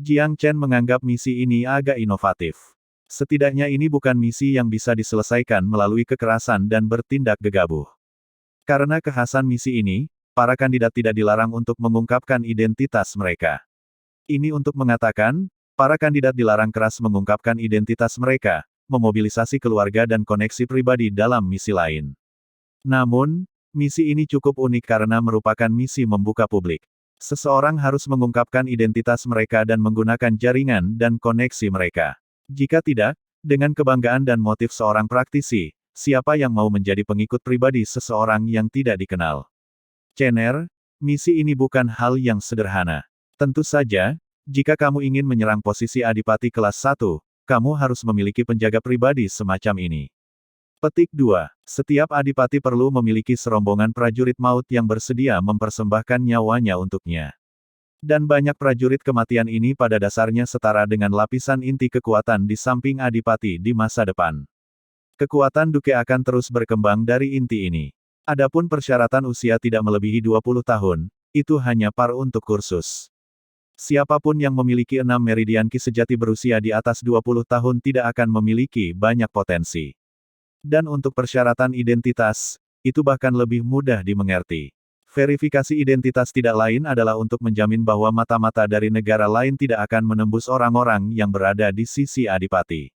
Jiang Chen menganggap misi ini agak inovatif. Setidaknya ini bukan misi yang bisa diselesaikan melalui kekerasan dan bertindak gegabah. Karena kekhasan misi ini, para kandidat tidak dilarang untuk mengungkapkan identitas mereka. Ini untuk mengatakan, para kandidat dilarang keras mengungkapkan identitas mereka, memobilisasi keluarga dan koneksi pribadi dalam misi lain. Namun, misi ini cukup unik karena merupakan misi membuka publik. Seseorang harus mengungkapkan identitas mereka dan menggunakan jaringan dan koneksi mereka. Jika tidak, dengan kebanggaan dan motif seorang praktisi, siapa yang mau menjadi pengikut pribadi seseorang yang tidak dikenal? Cener, misi ini bukan hal yang sederhana. Tentu saja, jika kamu ingin menyerang posisi adipati kelas 1, kamu harus memiliki penjaga pribadi semacam ini. Petik 2. Setiap adipati perlu memiliki serombongan prajurit maut yang bersedia mempersembahkan nyawanya untuknya. Dan banyak prajurit kematian ini pada dasarnya setara dengan lapisan inti kekuatan di samping adipati di masa depan. Kekuatan Duke akan terus berkembang dari inti ini. Adapun persyaratan usia tidak melebihi 20 tahun, itu hanya par untuk kursus. Siapapun yang memiliki 6 meridian ki sejati berusia di atas 20 tahun tidak akan memiliki banyak potensi. Dan untuk persyaratan identitas, itu bahkan lebih mudah dimengerti. Verifikasi identitas tidak lain adalah untuk menjamin bahwa mata-mata dari negara lain tidak akan menembus orang-orang yang berada di sisi adipati.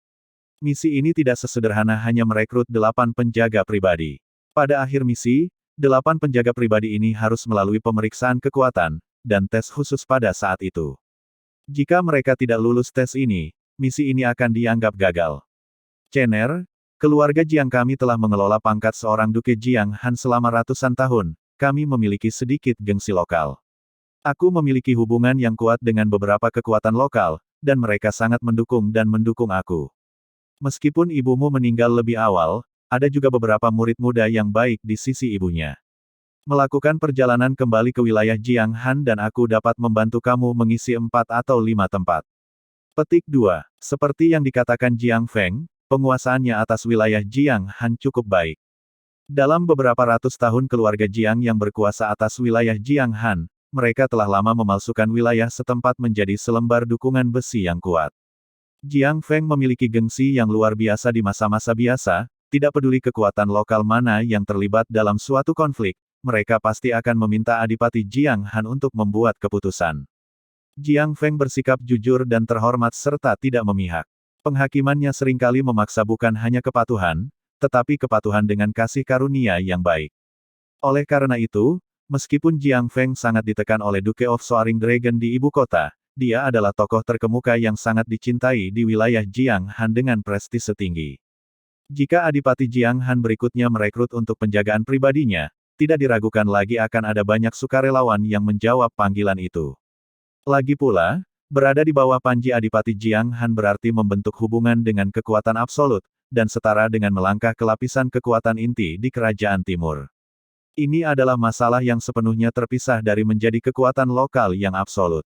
Misi ini tidak sesederhana hanya merekrut 8 penjaga pribadi. Pada akhir misi, 8 penjaga pribadi ini harus melalui pemeriksaan kekuatan, dan tes khusus pada saat itu. Jika mereka tidak lulus tes ini, misi ini akan dianggap gagal. Cener, keluarga Jiang kami telah mengelola pangkat seorang Duke Jiang Han selama ratusan tahun, kami memiliki sedikit gengsi lokal. Aku memiliki hubungan yang kuat dengan beberapa kekuatan lokal, dan mereka sangat mendukung aku. Meskipun ibumu meninggal lebih awal, ada juga beberapa murid muda yang baik di sisi ibunya. Melakukan perjalanan kembali ke wilayah Jiang Han dan aku dapat membantu kamu mengisi 4 atau 5 tempat. Petik 2. Seperti yang dikatakan Jiang Feng, penguasaannya atas wilayah Jiang Han cukup baik. Dalam beberapa ratus tahun keluarga Jiang yang berkuasa atas wilayah Jiang Han, mereka telah lama memalsukan wilayah setempat menjadi selembar dukungan besi yang kuat. Jiang Feng memiliki gengsi yang luar biasa di masa-masa biasa, tidak peduli kekuatan lokal mana yang terlibat dalam suatu konflik. Mereka pasti akan meminta Adipati Jiang Han untuk membuat keputusan. Jiang Feng bersikap jujur dan terhormat serta tidak memihak. Penghakimannya seringkali memaksa bukan hanya kepatuhan, tetapi kepatuhan dengan kasih karunia yang baik. Oleh karena itu, meskipun Jiang Feng sangat ditekan oleh Duke of Soaring Dragon di ibu kota, dia adalah tokoh terkemuka yang sangat dicintai di wilayah Jiang Han dengan prestise tinggi. Jika Adipati Jiang Han berikutnya merekrut untuk penjagaan pribadinya, tidak diragukan lagi akan ada banyak sukarelawan yang menjawab panggilan itu. Lagi pula, berada di bawah panji Adipati Jiang Han berarti membentuk hubungan dengan kekuatan absolut, dan setara dengan melangkah ke lapisan kekuatan inti di Kerajaan Timur. Ini adalah masalah yang sepenuhnya terpisah dari menjadi kekuatan lokal yang absolut.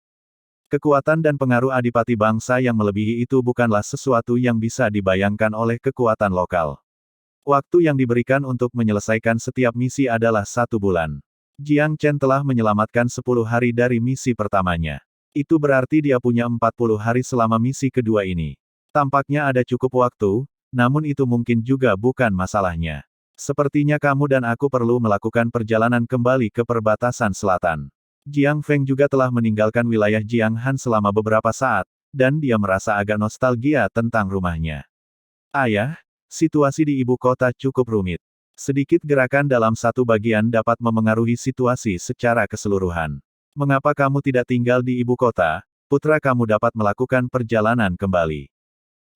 Kekuatan dan pengaruh adipati bangsa yang melebihi itu bukanlah sesuatu yang bisa dibayangkan oleh kekuatan lokal. Waktu yang diberikan untuk menyelesaikan setiap misi adalah 1 bulan. Jiang Chen telah menyelamatkan 10 hari dari misi pertamanya. Itu berarti dia punya 40 hari selama misi kedua ini. Tampaknya ada cukup waktu, namun itu mungkin juga bukan masalahnya. Sepertinya kamu dan aku perlu melakukan perjalanan kembali ke perbatasan selatan. Jiang Feng juga telah meninggalkan wilayah Jiang Han selama beberapa saat, dan dia merasa agak nostalgia tentang rumahnya. Ayah, situasi di ibu kota cukup rumit. Sedikit gerakan dalam satu bagian dapat memengaruhi situasi secara keseluruhan. Mengapa kamu tidak tinggal di ibu kota? Putra kamu dapat melakukan perjalanan kembali.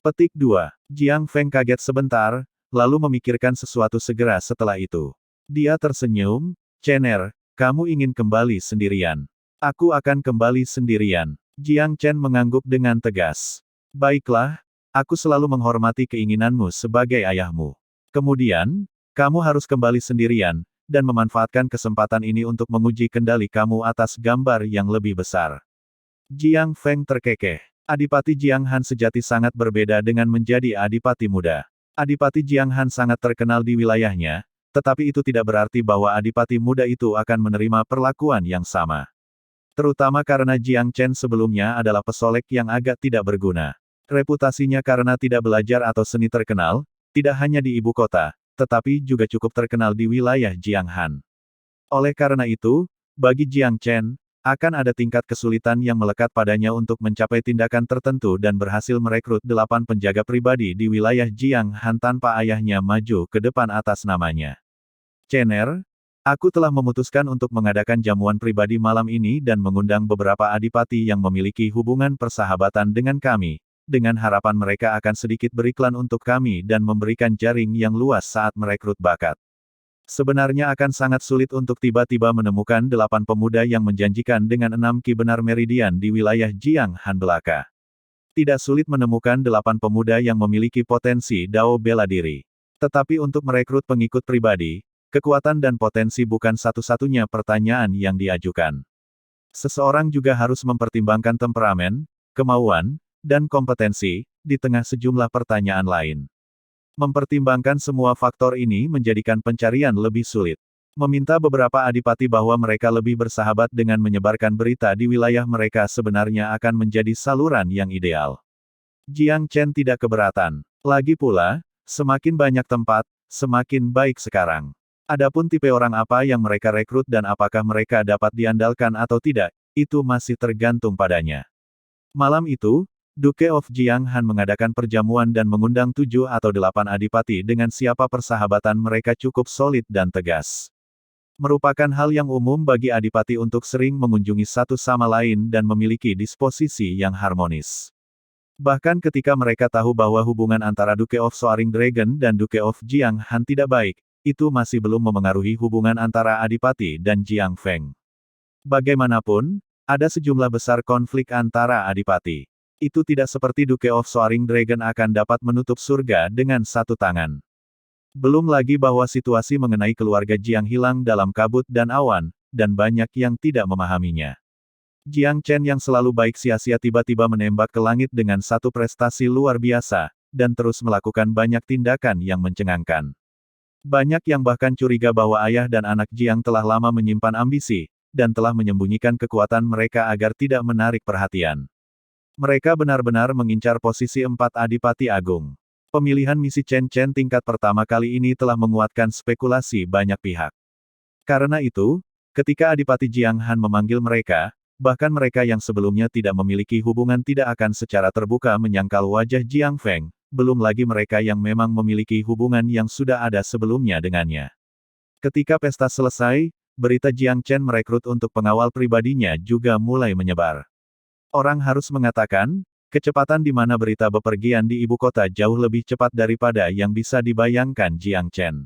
Petik 2. Jiang Feng kaget sebentar, lalu memikirkan sesuatu segera setelah itu. Dia tersenyum, Cener, kamu ingin kembali sendirian. Aku akan kembali sendirian. Jiang Chen mengangguk dengan tegas. Baiklah, aku selalu menghormati keinginanmu sebagai ayahmu. Kemudian, kamu harus kembali sendirian, dan memanfaatkan kesempatan ini untuk menguji kendali kamu atas gambar yang lebih besar. Jiang Feng terkekeh. Adipati Jiang Han sejati sangat berbeda dengan menjadi adipati muda. Adipati Jiang Han sangat terkenal di wilayahnya, tetapi itu tidak berarti bahwa adipati muda itu akan menerima perlakuan yang sama. Terutama karena Jiang Chen sebelumnya adalah pesolek yang agak tidak berguna. Reputasinya karena tidak belajar atau seni terkenal, tidak hanya di ibu kota, tetapi juga cukup terkenal di wilayah Jiang Han. Oleh karena itu, bagi Jiang Chen, akan ada tingkat kesulitan yang melekat padanya untuk mencapai tindakan tertentu dan berhasil merekrut 8 penjaga pribadi di wilayah Jiang Han tanpa ayahnya maju ke depan atas namanya. Chener, aku telah memutuskan untuk mengadakan jamuan pribadi malam ini dan mengundang beberapa adipati yang memiliki hubungan persahabatan dengan kami, dengan harapan mereka akan sedikit beriklan untuk kami dan memberikan jaring yang luas saat merekrut bakat. Sebenarnya akan sangat sulit untuk tiba-tiba menemukan 8 pemuda yang menjanjikan dengan 6 ki benar meridian di wilayah Jiang Han belaka. Tidak sulit menemukan 8 pemuda yang memiliki potensi dao bela diri. Tetapi untuk merekrut pengikut pribadi, kekuatan dan potensi bukan satu-satunya pertanyaan yang diajukan. Seseorang juga harus mempertimbangkan temperamen, kemauan, dan kompetensi, di tengah sejumlah pertanyaan lain. Mempertimbangkan semua faktor ini menjadikan pencarian lebih sulit. Meminta beberapa adipati bahwa mereka lebih bersahabat dengan menyebarkan berita di wilayah mereka sebenarnya akan menjadi saluran yang ideal. Jiang Chen tidak keberatan. Lagi pula, semakin banyak tempat, semakin baik sekarang. Adapun tipe orang apa yang mereka rekrut dan apakah mereka dapat diandalkan atau tidak, itu masih tergantung padanya. Malam itu, Duke of Jiang Han mengadakan perjamuan dan mengundang 7 atau 8 adipati dengan siapa persahabatan mereka cukup solid dan tegas. Merupakan hal yang umum bagi adipati untuk sering mengunjungi satu sama lain dan memiliki disposisi yang harmonis. Bahkan ketika mereka tahu bahwa hubungan antara Duke of Soaring Dragon dan Duke of Jiang Han tidak baik, itu masih belum memengaruhi hubungan antara adipati dan Jiang Feng. Bagaimanapun, ada sejumlah besar konflik antara adipati. Itu tidak seperti Duke of Soaring Dragon akan dapat menutup surga dengan satu tangan. Belum lagi bahwa situasi mengenai keluarga Jiang hilang dalam kabut dan awan, dan banyak yang tidak memahaminya. Jiang Chen yang selalu baik sia-sia tiba-tiba menembak ke langit dengan satu prestasi luar biasa, dan terus melakukan banyak tindakan yang mencengangkan. Banyak yang bahkan curiga bahwa ayah dan anak Jiang telah lama menyimpan ambisi, dan telah menyembunyikan kekuatan mereka agar tidak menarik perhatian. Mereka benar-benar mengincar posisi 4 adipati agung. Pemilihan misi Chen Chen tingkat pertama kali ini telah menguatkan spekulasi banyak pihak. Karena itu, ketika adipati Jiang Han memanggil mereka, bahkan mereka yang sebelumnya tidak memiliki hubungan tidak akan secara terbuka menyangkal wajah Jiang Feng, belum lagi mereka yang memang memiliki hubungan yang sudah ada sebelumnya dengannya. Ketika pesta selesai, berita Jiang Chen merekrut untuk pengawal pribadinya juga mulai menyebar. Orang harus mengatakan, kecepatan di mana berita bepergian di ibu kota jauh lebih cepat daripada yang bisa dibayangkan Jiang Chen.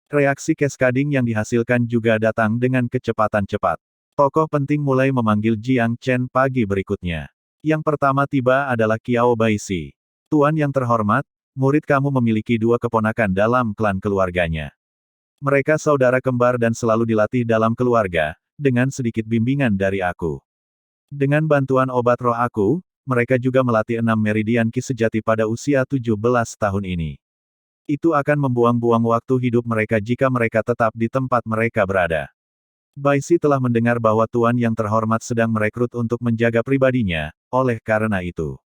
Reaksi cascading yang dihasilkan juga datang dengan kecepatan cepat. Tokoh penting mulai memanggil Jiang Chen pagi berikutnya. Yang pertama tiba adalah Qiao Baixi. Tuan yang terhormat, murid kamu memiliki 2 keponakan dalam klan keluarganya. Mereka saudara kembar dan selalu dilatih dalam keluarga, dengan sedikit bimbingan dari aku. Dengan bantuan obat roh aku, mereka juga melatih 6 meridian ki sejati pada usia 17 tahun ini. Itu akan membuang-buang waktu hidup mereka jika mereka tetap di tempat mereka berada. Baixi telah mendengar bahwa tuan yang terhormat sedang merekrut untuk menjaga pribadinya, oleh karena itu.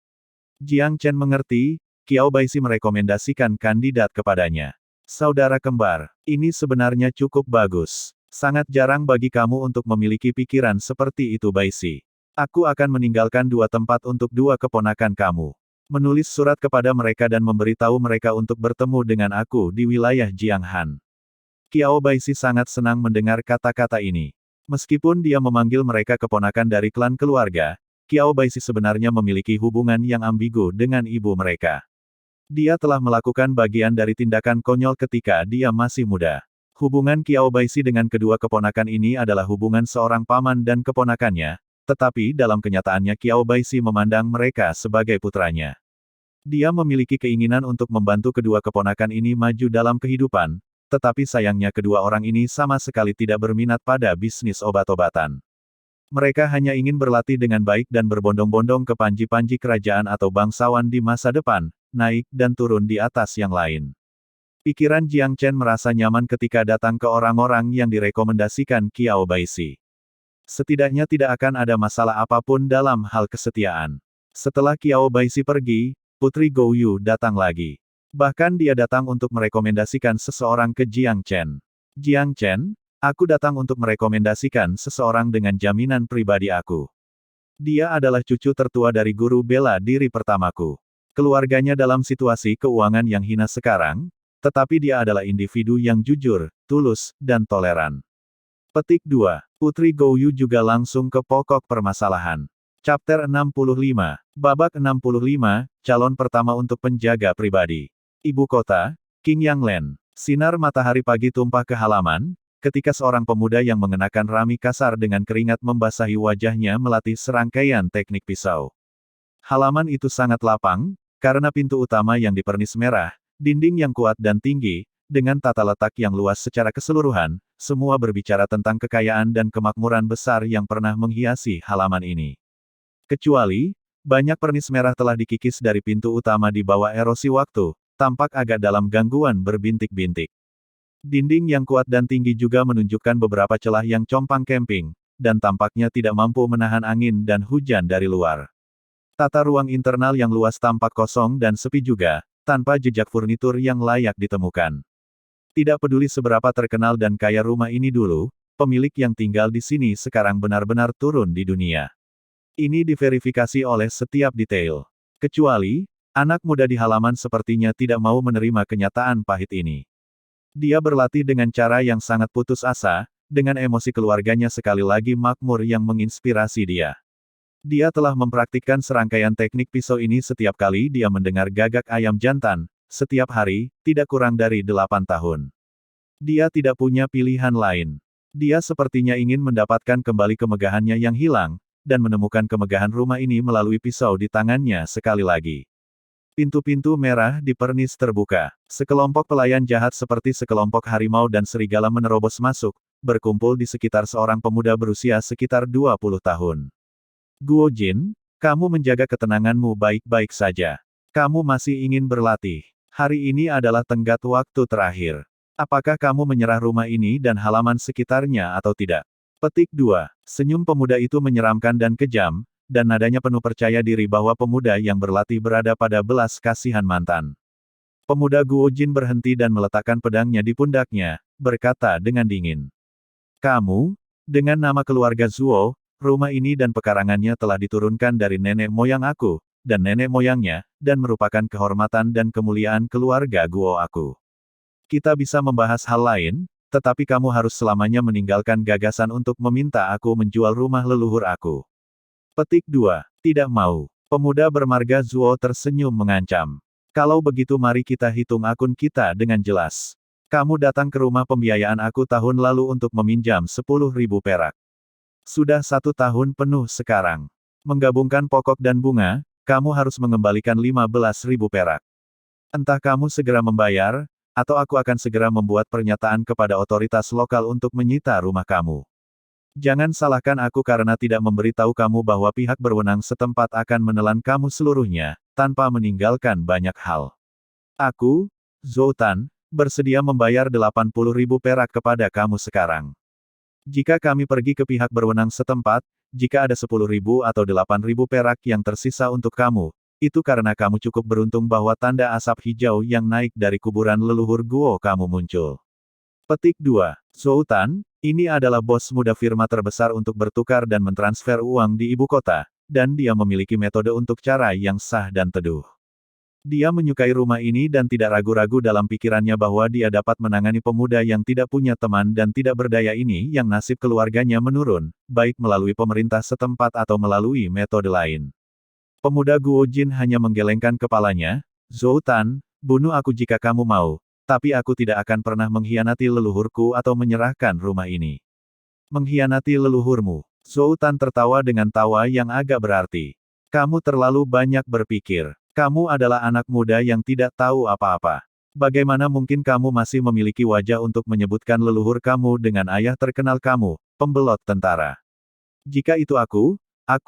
Jiang Chen mengerti, Qiao Baixi merekomendasikan kandidat kepadanya. Saudara kembar, ini sebenarnya cukup bagus. Sangat jarang bagi kamu untuk memiliki pikiran seperti itu Baixi. Aku akan meninggalkan 2 tempat untuk 2 keponakan kamu. Menulis surat kepada mereka dan memberitahu mereka untuk bertemu dengan aku di wilayah Jiang Han. Qiao Baixi sangat senang mendengar kata-kata ini. Meskipun dia memanggil mereka keponakan dari klan keluarga, Qiao Baixi sebenarnya memiliki hubungan yang ambigu dengan ibu mereka. Dia telah melakukan bagian dari tindakan konyol ketika dia masih muda. Hubungan Qiao Baixi dengan kedua keponakan ini adalah hubungan seorang paman dan keponakannya, tetapi dalam kenyataannya Qiao Baixi memandang mereka sebagai putranya. Dia memiliki keinginan untuk membantu kedua keponakan ini maju dalam kehidupan, tetapi sayangnya kedua orang ini sama sekali tidak berminat pada bisnis obat-obatan. Mereka hanya ingin berlatih dengan baik dan berbondong-bondong ke panji-panji kerajaan atau bangsawan di masa depan, naik dan turun di atas yang lain. Pikiran Jiang Chen merasa nyaman ketika datang ke orang-orang yang direkomendasikan Qiao Baishi. Setidaknya tidak akan ada masalah apapun dalam hal kesetiaan. Setelah Qiao Baishi pergi, Putri Gou Yu datang lagi. Bahkan dia datang untuk merekomendasikan seseorang ke Jiang Chen. Jiang Chen, aku datang untuk merekomendasikan seseorang dengan jaminan pribadi aku. Dia adalah cucu tertua dari guru bela diri pertamaku. Keluarganya dalam situasi keuangan yang hina sekarang, tetapi dia adalah individu yang jujur, tulus, dan toleran. Petik 2. Putri Gou Yu juga langsung ke pokok permasalahan. Chapter 65. Babak 65, calon pertama untuk penjaga pribadi. Ibu kota, Qingyangland. Sinar matahari pagi tumpah ke halaman, ketika seorang pemuda yang mengenakan rami kasar dengan keringat membasahi wajahnya melatih serangkaian teknik pisau. Halaman itu sangat lapang, karena pintu utama yang dipernis merah, dinding yang kuat dan tinggi, dengan tata letak yang luas secara keseluruhan, semua berbicara tentang kekayaan dan kemakmuran besar yang pernah menghiasi halaman ini. Kecuali, banyak pernis merah telah dikikis dari pintu utama di bawah erosi waktu, tampak agak dalam gangguan berbintik-bintik. Dinding yang kuat dan tinggi juga menunjukkan beberapa celah yang compang camping, dan tampaknya tidak mampu menahan angin dan hujan dari luar. Tata ruang internal yang luas tampak kosong dan sepi juga, tanpa jejak furnitur yang layak ditemukan. Tidak peduli seberapa terkenal dan kaya rumah ini dulu, pemilik yang tinggal di sini sekarang benar-benar turun di dunia. Ini diverifikasi oleh setiap detail. Kecuali, anak muda di halaman sepertinya tidak mau menerima kenyataan pahit ini. Dia berlatih dengan cara yang sangat putus asa, dengan emosi keluarganya sekali lagi makmur yang menginspirasi dia. Dia telah mempraktikkan serangkaian teknik pisau ini setiap kali dia mendengar gagak ayam jantan, setiap hari, tidak kurang dari 8 tahun. Dia tidak punya pilihan lain. Dia sepertinya ingin mendapatkan kembali kemegahannya yang hilang, dan menemukan kemegahan rumah ini melalui pisau di tangannya sekali lagi. Pintu-pintu merah di pernis terbuka. Sekelompok pelayan jahat seperti sekelompok harimau dan serigala menerobos masuk, berkumpul di sekitar seorang pemuda berusia sekitar 20 tahun. Guo Jin, kamu menjaga ketenanganmu baik-baik saja. Kamu masih ingin berlatih. Hari ini adalah tenggat waktu terakhir. Apakah kamu menyerah rumah ini dan halaman sekitarnya atau tidak? Petik 2. Senyum pemuda itu menyeramkan dan kejam, dan nadanya penuh percaya diri bahwa pemuda yang berlatih berada pada belas kasihan mantan. Pemuda Guo Jin berhenti dan meletakkan pedangnya di pundaknya, berkata dengan dingin. Kamu, dengan nama keluarga Zuo, rumah ini dan pekarangannya telah diturunkan dari nenek moyang aku, dan nenek moyangnya, dan merupakan kehormatan dan kemuliaan keluarga Guo aku. Kita bisa membahas hal lain, tetapi kamu harus selamanya meninggalkan gagasan untuk meminta aku menjual rumah leluhur aku. Petik 2. Tidak mau. Pemuda bermarga Zuo tersenyum mengancam. Kalau begitu mari kita hitung akun kita dengan jelas. Kamu datang ke rumah pembiayaan aku tahun lalu untuk meminjam 10.000 perak. Sudah 1 tahun penuh sekarang. Menggabungkan pokok dan bunga, kamu harus mengembalikan 15.000 perak. Entah kamu segera membayar, atau aku akan segera membuat pernyataan kepada otoritas lokal untuk menyita rumah kamu. Jangan salahkan aku karena tidak memberitahu kamu bahwa pihak berwenang setempat akan menelan kamu seluruhnya, tanpa meninggalkan banyak hal. Aku, Zhou Tan, bersedia membayar 80.000 perak kepada kamu sekarang. Jika kami pergi ke pihak berwenang setempat, jika ada 10.000 atau 8.000 perak yang tersisa untuk kamu, itu karena kamu cukup beruntung bahwa tanda asap hijau yang naik dari kuburan leluhur Guo kamu muncul. Petik 2. Zhou Tan, ini adalah bos muda firma terbesar untuk bertukar dan mentransfer uang di ibu kota, dan dia memiliki metode untuk cara yang sah dan teduh. Dia menyukai rumah ini dan tidak ragu-ragu dalam pikirannya bahwa dia dapat menangani pemuda yang tidak punya teman dan tidak berdaya ini yang nasib keluarganya menurun, baik melalui pemerintah setempat atau melalui metode lain. Pemuda Guo Jin hanya menggelengkan kepalanya, Zhou Tan, bunuh aku jika kamu mau. Tapi aku tidak akan pernah mengkhianati leluhurku atau menyerahkan rumah ini. Mengkhianati leluhurmu. Zhou Tan tertawa dengan tawa yang agak berarti. Kamu terlalu banyak berpikir. Kamu adalah anak muda yang tidak tahu apa-apa. Bagaimana mungkin kamu masih memiliki wajah untuk menyebutkan leluhur kamu dengan ayah terkenal kamu, pembelot tentara. Jika itu aku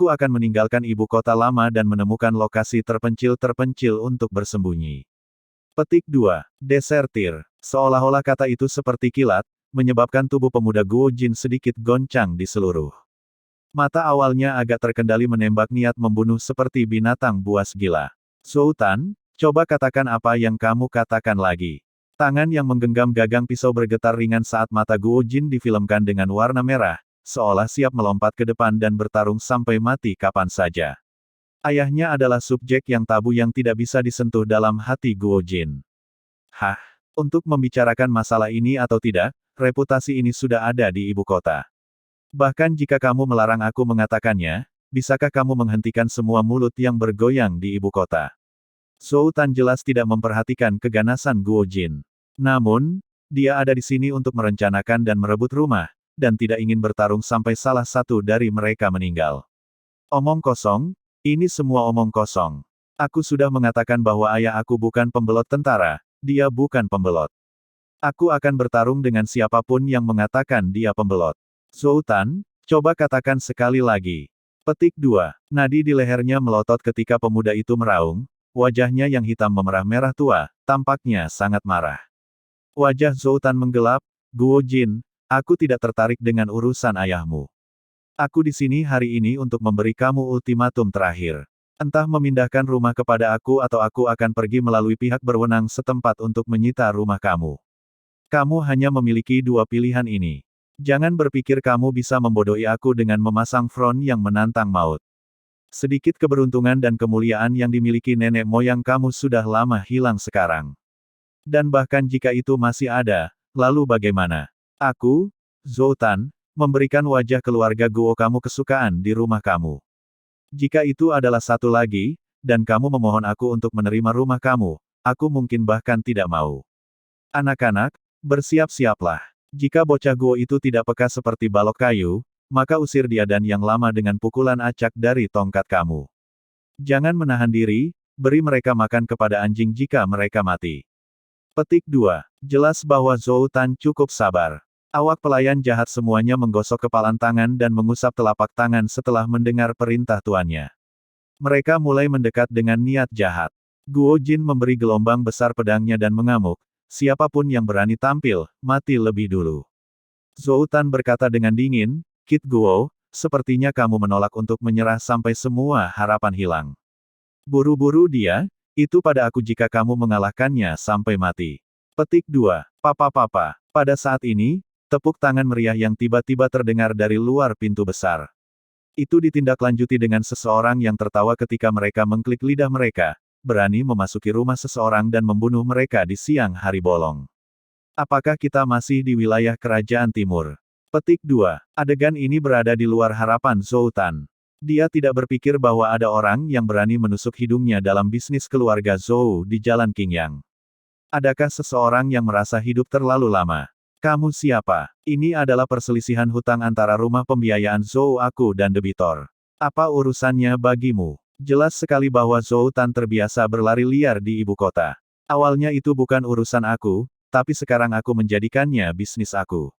akan meninggalkan ibu kota lama dan menemukan lokasi terpencil-terpencil untuk bersembunyi. Petik 2. Desertir. Seolah-olah kata itu seperti kilat, menyebabkan tubuh pemuda Guo Jin sedikit goncang di seluruh. Mata awalnya agak terkendali menembak niat membunuh seperti binatang buas gila. Sultan, coba katakan apa yang kamu katakan lagi. Tangan yang menggenggam gagang pisau bergetar ringan saat mata Guo Jin difilmkan dengan warna merah, seolah siap melompat ke depan dan bertarung sampai mati kapan saja. Ayahnya adalah subjek yang tabu yang tidak bisa disentuh dalam hati Guo Jin. Hah? Untuk membicarakan masalah ini atau tidak, reputasi ini sudah ada di ibu kota. Bahkan jika kamu melarang aku mengatakannya, bisakah kamu menghentikan semua mulut yang bergoyang di ibu kota? Sultan jelas tidak memperhatikan keganasan Guo Jin. Namun, dia ada di sini untuk merencanakan dan merebut rumah, dan tidak ingin bertarung sampai salah satu dari mereka meninggal. Omong kosong, ini semua omong kosong. Aku sudah mengatakan bahwa ayah aku bukan pembelot tentara, dia bukan pembelot. Aku akan bertarung dengan siapapun yang mengatakan dia pembelot. Sultan, coba katakan sekali lagi. Petik 2. Nadi di lehernya melotot ketika pemuda itu meraung, wajahnya yang hitam memerah-merah tua, tampaknya sangat marah. Wajah Sultan menggelap, Guo Jin, aku tidak tertarik dengan urusan ayahmu. Aku di sini hari ini untuk memberi kamu ultimatum terakhir. Entah memindahkan rumah kepada aku atau aku akan pergi melalui pihak berwenang setempat untuk menyita rumah kamu. Kamu hanya memiliki dua pilihan ini. Jangan berpikir kamu bisa membodohi aku dengan memasang front yang menantang maut. Sedikit keberuntungan dan kemuliaan yang dimiliki nenek moyang kamu sudah lama hilang sekarang. Dan bahkan jika itu masih ada, lalu bagaimana? Aku, Sultan, memberikan wajah keluarga Guo kamu kesukaan di rumah kamu. Jika itu adalah satu lagi, dan kamu memohon aku untuk menerima rumah kamu, aku mungkin bahkan tidak mau. Anak-anak, bersiap-siaplah. Jika bocah Guo itu tidak peka seperti balok kayu, maka usir dia dan yang lama dengan pukulan acak dari tongkat kamu. Jangan menahan diri, beri mereka makan kepada anjing jika mereka mati. Petik 2. Jelas bahwa Zhou Tan cukup sabar. Awak pelayan jahat semuanya menggosok kepalan tangan dan mengusap telapak tangan setelah mendengar perintah tuannya. Mereka mulai mendekat dengan niat jahat. Guo Jin memberi gelombang besar pedangnya dan mengamuk, siapapun yang berani tampil, mati lebih dulu. Zhou Tan berkata dengan dingin, Kid Guo, sepertinya kamu menolak untuk menyerah sampai semua harapan hilang. Buru-buru dia, itu pada aku jika kamu mengalahkannya sampai mati. Petik 2. Papa-papa, pada saat ini, tepuk tangan meriah yang tiba-tiba terdengar dari luar pintu besar. Itu ditindaklanjuti dengan seseorang yang tertawa ketika mereka mengklik lidah mereka, berani memasuki rumah seseorang dan membunuh mereka di siang hari bolong. Apakah kita masih di wilayah kerajaan timur? Petik 2. Adegan ini berada di luar harapan Zhou Tan. Dia tidak berpikir bahwa ada orang yang berani menusuk hidungnya dalam bisnis keluarga Zhou di Jalan Qingyang. Adakah seseorang yang merasa hidup terlalu lama? Kamu siapa? Ini adalah perselisihan hutang antara rumah pembiayaan Zhou aku dan debitor. Apa urusannya bagimu? Jelas sekali bahwa Zhou Tan terbiasa berlari liar di ibu kota. Awalnya itu bukan urusan aku, tapi sekarang aku menjadikannya bisnis aku.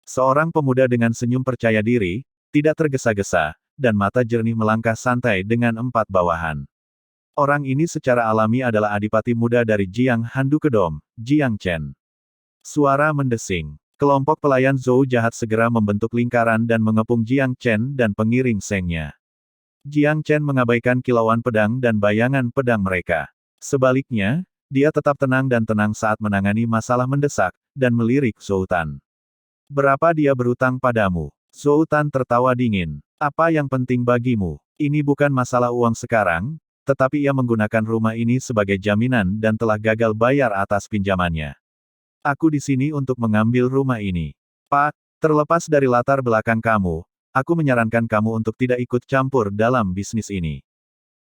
Seorang pemuda dengan senyum percaya diri, tidak tergesa-gesa, dan mata jernih melangkah santai dengan 4 bawahan. Orang ini secara alami adalah adipati muda dari Jiang Handu Kedom, Jiang Chen. Suara mendesing. Kelompok pelayan Zhou jahat segera membentuk lingkaran dan mengepung Jiang Chen dan pengiring sengnya. Jiang Chen mengabaikan kilauan pedang dan bayangan pedang mereka. Sebaliknya, dia tetap tenang dan tenang saat menangani masalah mendesak, dan melirik Zhou Tan. Berapa dia berutang padamu? Zhou Tan tertawa dingin. Apa yang penting bagimu? Ini bukan masalah uang sekarang, tetapi ia menggunakan rumah ini sebagai jaminan dan telah gagal bayar atas pinjamannya. Aku di sini untuk mengambil rumah ini. Pak, terlepas dari latar belakang kamu, aku menyarankan kamu untuk tidak ikut campur dalam bisnis ini.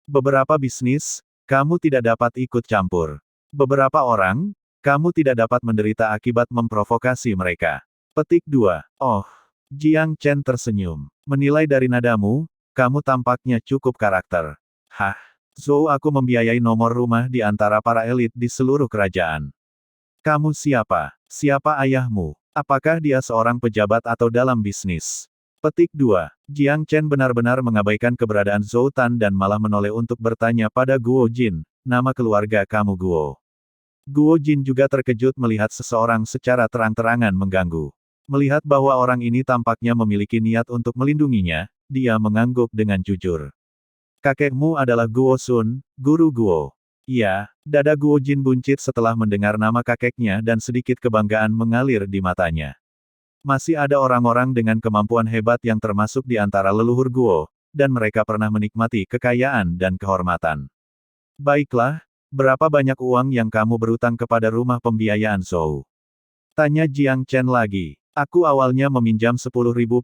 Beberapa bisnis, kamu tidak dapat ikut campur. Beberapa orang, kamu tidak dapat menderita akibat memprovokasi mereka. Petik 2. Oh, Jiang Chen tersenyum. Menilai dari nadamu, kamu tampaknya cukup karakter. Hah, Zhou aku membiayai nomor rumah di antara para elit di seluruh kerajaan. Kamu siapa? Siapa ayahmu? Apakah dia seorang pejabat atau dalam bisnis? Petik 2. Jiang Chen benar-benar mengabaikan keberadaan Zhou Tan dan malah menoleh untuk bertanya pada Guo Jin, nama keluarga kamu Guo. Guo Jin juga terkejut melihat seseorang secara terang-terangan mengganggu. Melihat bahwa orang ini tampaknya memiliki niat untuk melindunginya, dia mengangguk dengan jujur. Kakekmu adalah Guo Sun, guru Guo. Iya, dada Guo Jin buncit setelah mendengar nama kakeknya dan sedikit kebanggaan mengalir di matanya. Masih ada orang-orang dengan kemampuan hebat yang termasuk di antara leluhur Guo, dan mereka pernah menikmati kekayaan dan kehormatan. Baiklah, berapa banyak uang yang kamu berutang kepada rumah pembiayaan Zhou? Tanya Jiang Chen lagi. Aku awalnya meminjam 10.000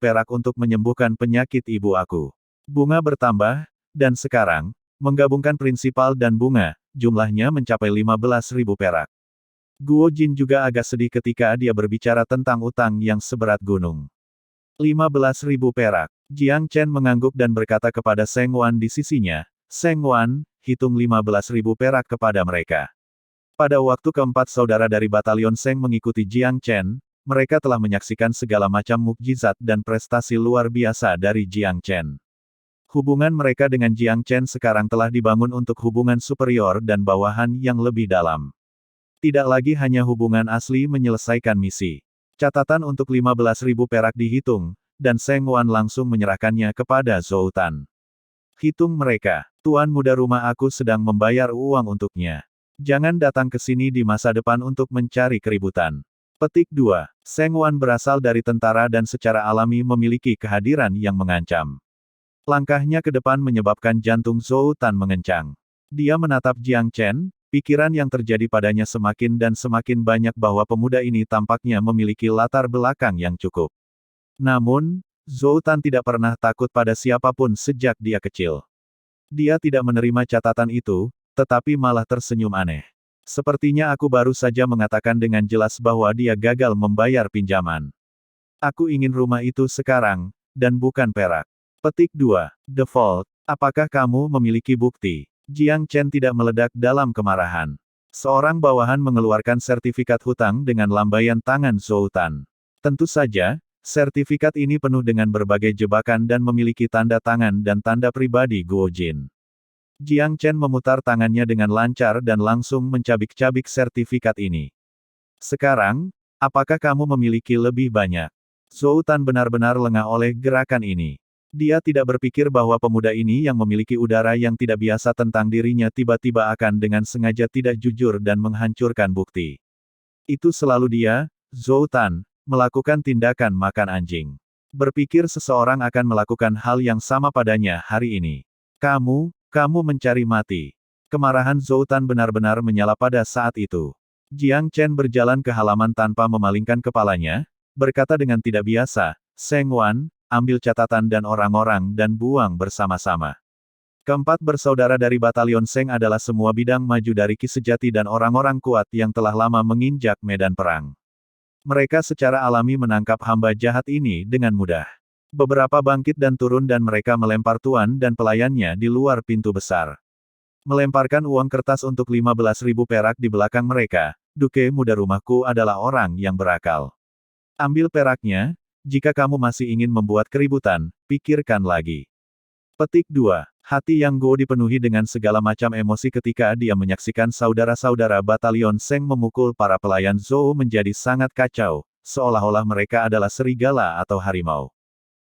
perak untuk menyembuhkan penyakit ibu aku. Bunga bertambah, dan sekarang, menggabungkan prinsipal dan bunga, jumlahnya mencapai 15.000 perak. Guo Jin juga agak sedih ketika dia berbicara tentang utang yang seberat gunung. 15.000 perak. Jiang Chen mengangguk dan berkata kepada Seng Wan di sisinya, Seng Wan, hitung 15.000 perak kepada mereka. Pada waktu keempat saudara dari batalion Seng mengikuti Jiang Chen, mereka telah menyaksikan segala macam mukjizat dan prestasi luar biasa dari Jiang Chen. Hubungan mereka dengan Jiang Chen sekarang telah dibangun untuk hubungan superior dan bawahan yang lebih dalam. Tidak lagi hanya hubungan asli menyelesaikan misi. Catatan untuk 15.000 perak dihitung, dan Seng Wan langsung menyerahkannya kepada Zhou Tan. Hitung mereka, tuan muda rumah aku sedang membayar uang untuknya. Jangan datang ke sini di masa depan untuk mencari keributan. Petik 2. Seng Wan berasal dari tentara dan secara alami memiliki kehadiran yang mengancam. Langkahnya ke depan menyebabkan jantung Zhou Tan mengencang. Dia menatap Jiang Chen. Pikiran yang terjadi padanya semakin dan semakin banyak bahwa pemuda ini tampaknya memiliki latar belakang yang cukup. Namun, Zhou Tan tidak pernah takut pada siapapun sejak dia kecil. Dia tidak menerima catatan itu, tetapi malah tersenyum aneh. Sepertinya aku baru saja mengatakan dengan jelas bahwa dia gagal membayar pinjaman. Aku ingin rumah itu sekarang, dan bukan perak. Petik 2. Default, apakah kamu memiliki bukti? Jiang Chen tidak meledak dalam kemarahan. Seorang bawahan mengeluarkan sertifikat hutang dengan lambaian tangan Zhou Tan. Tentu saja, sertifikat ini penuh dengan berbagai jebakan dan memiliki tanda tangan dan tanda pribadi Guo Jin. Jiang Chen memutar tangannya dengan lancar dan langsung mencabik-cabik sertifikat ini. Sekarang, apakah kamu memiliki lebih banyak? Zhou Tan benar-benar lengah oleh gerakan ini. Dia tidak berpikir bahwa pemuda ini yang memiliki udara yang tidak biasa tentang dirinya tiba-tiba akan dengan sengaja tidak jujur dan menghancurkan bukti. Itu selalu dia, Zhou Tan, melakukan tindakan makan anjing. Berpikir seseorang akan melakukan hal yang sama padanya hari ini. Kamu mencari mati. Kemarahan Zhou Tan benar-benar menyala pada saat itu. Jiang Chen berjalan ke halaman tanpa memalingkan kepalanya, berkata dengan tidak biasa, Seng Wan, ambil catatan dan orang-orang dan buang bersama-sama. Keempat bersaudara dari batalion Seng adalah semua bidang maju dari Ki sejati dan orang-orang kuat yang telah lama menginjak medan perang. Mereka secara alami menangkap hamba jahat ini dengan mudah. Beberapa bangkit dan turun dan mereka melempar tuan dan pelayannya di luar pintu besar. Melemparkan uang kertas untuk 15.000 perak di belakang mereka, Duke muda rumahku adalah orang yang berakal. Ambil peraknya. Jika kamu masih ingin membuat keributan, pikirkan lagi. Petik 2. Hati Yang Guo dipenuhi dengan segala macam emosi ketika dia menyaksikan saudara-saudara batalion Seng memukul para pelayan Zhou menjadi sangat kacau, seolah-olah mereka adalah serigala atau harimau.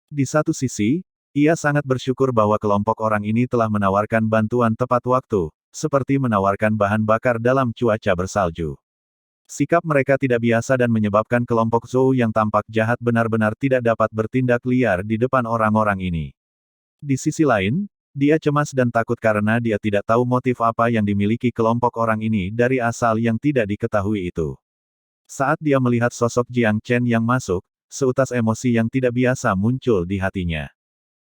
Di satu sisi, ia sangat bersyukur bahwa kelompok orang ini telah menawarkan bantuan tepat waktu, seperti menawarkan bahan bakar dalam cuaca bersalju. Sikap mereka tidak biasa dan menyebabkan kelompok Zhou yang tampak jahat benar-benar tidak dapat bertindak liar di depan orang-orang ini. Di sisi lain, dia cemas dan takut karena dia tidak tahu motif apa yang dimiliki kelompok orang ini dari asal yang tidak diketahui itu. Saat dia melihat sosok Jiang Chen yang masuk, seutas emosi yang tidak biasa muncul di hatinya.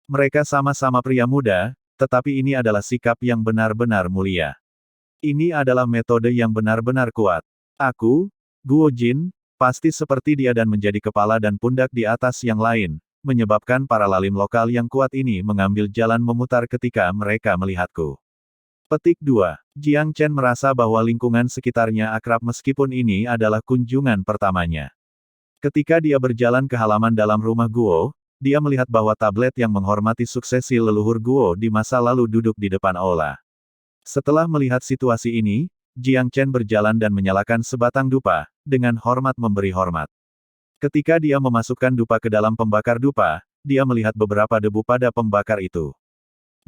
Mereka sama-sama pria muda, tetapi ini adalah sikap yang benar-benar mulia. Ini adalah metode yang benar-benar kuat. Aku, Guo Jin, pasti seperti dia dan menjadi kepala dan pundak di atas yang lain, menyebabkan para lalim lokal yang kuat ini mengambil jalan memutar ketika mereka melihatku. Petik 2. Jiang Chen merasa bahwa lingkungan sekitarnya akrab meskipun ini adalah kunjungan pertamanya. Ketika dia berjalan ke halaman dalam rumah Guo, Dia melihat bahwa tablet yang menghormati suksesi leluhur Guo di masa lalu duduk di depan aula. Setelah melihat situasi ini, Jiang Chen berjalan dan menyalakan sebatang dupa, dengan hormat memberi hormat. Ketika dia memasukkan dupa ke dalam pembakar dupa, dia melihat beberapa debu pada pembakar itu.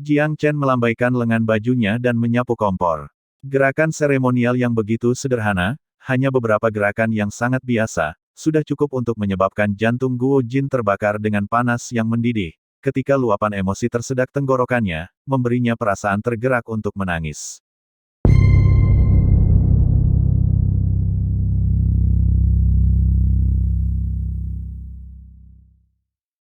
Jiang Chen melambaikan lengan bajunya dan menyapu kompor. Gerakan seremonial yang begitu sederhana, hanya beberapa gerakan yang sangat biasa, sudah cukup untuk menyebabkan jantung Guo Jin terbakar dengan panas yang mendidih. Ketika luapan emosi tersedak tenggorokannya, memberinya perasaan tergerak untuk menangis.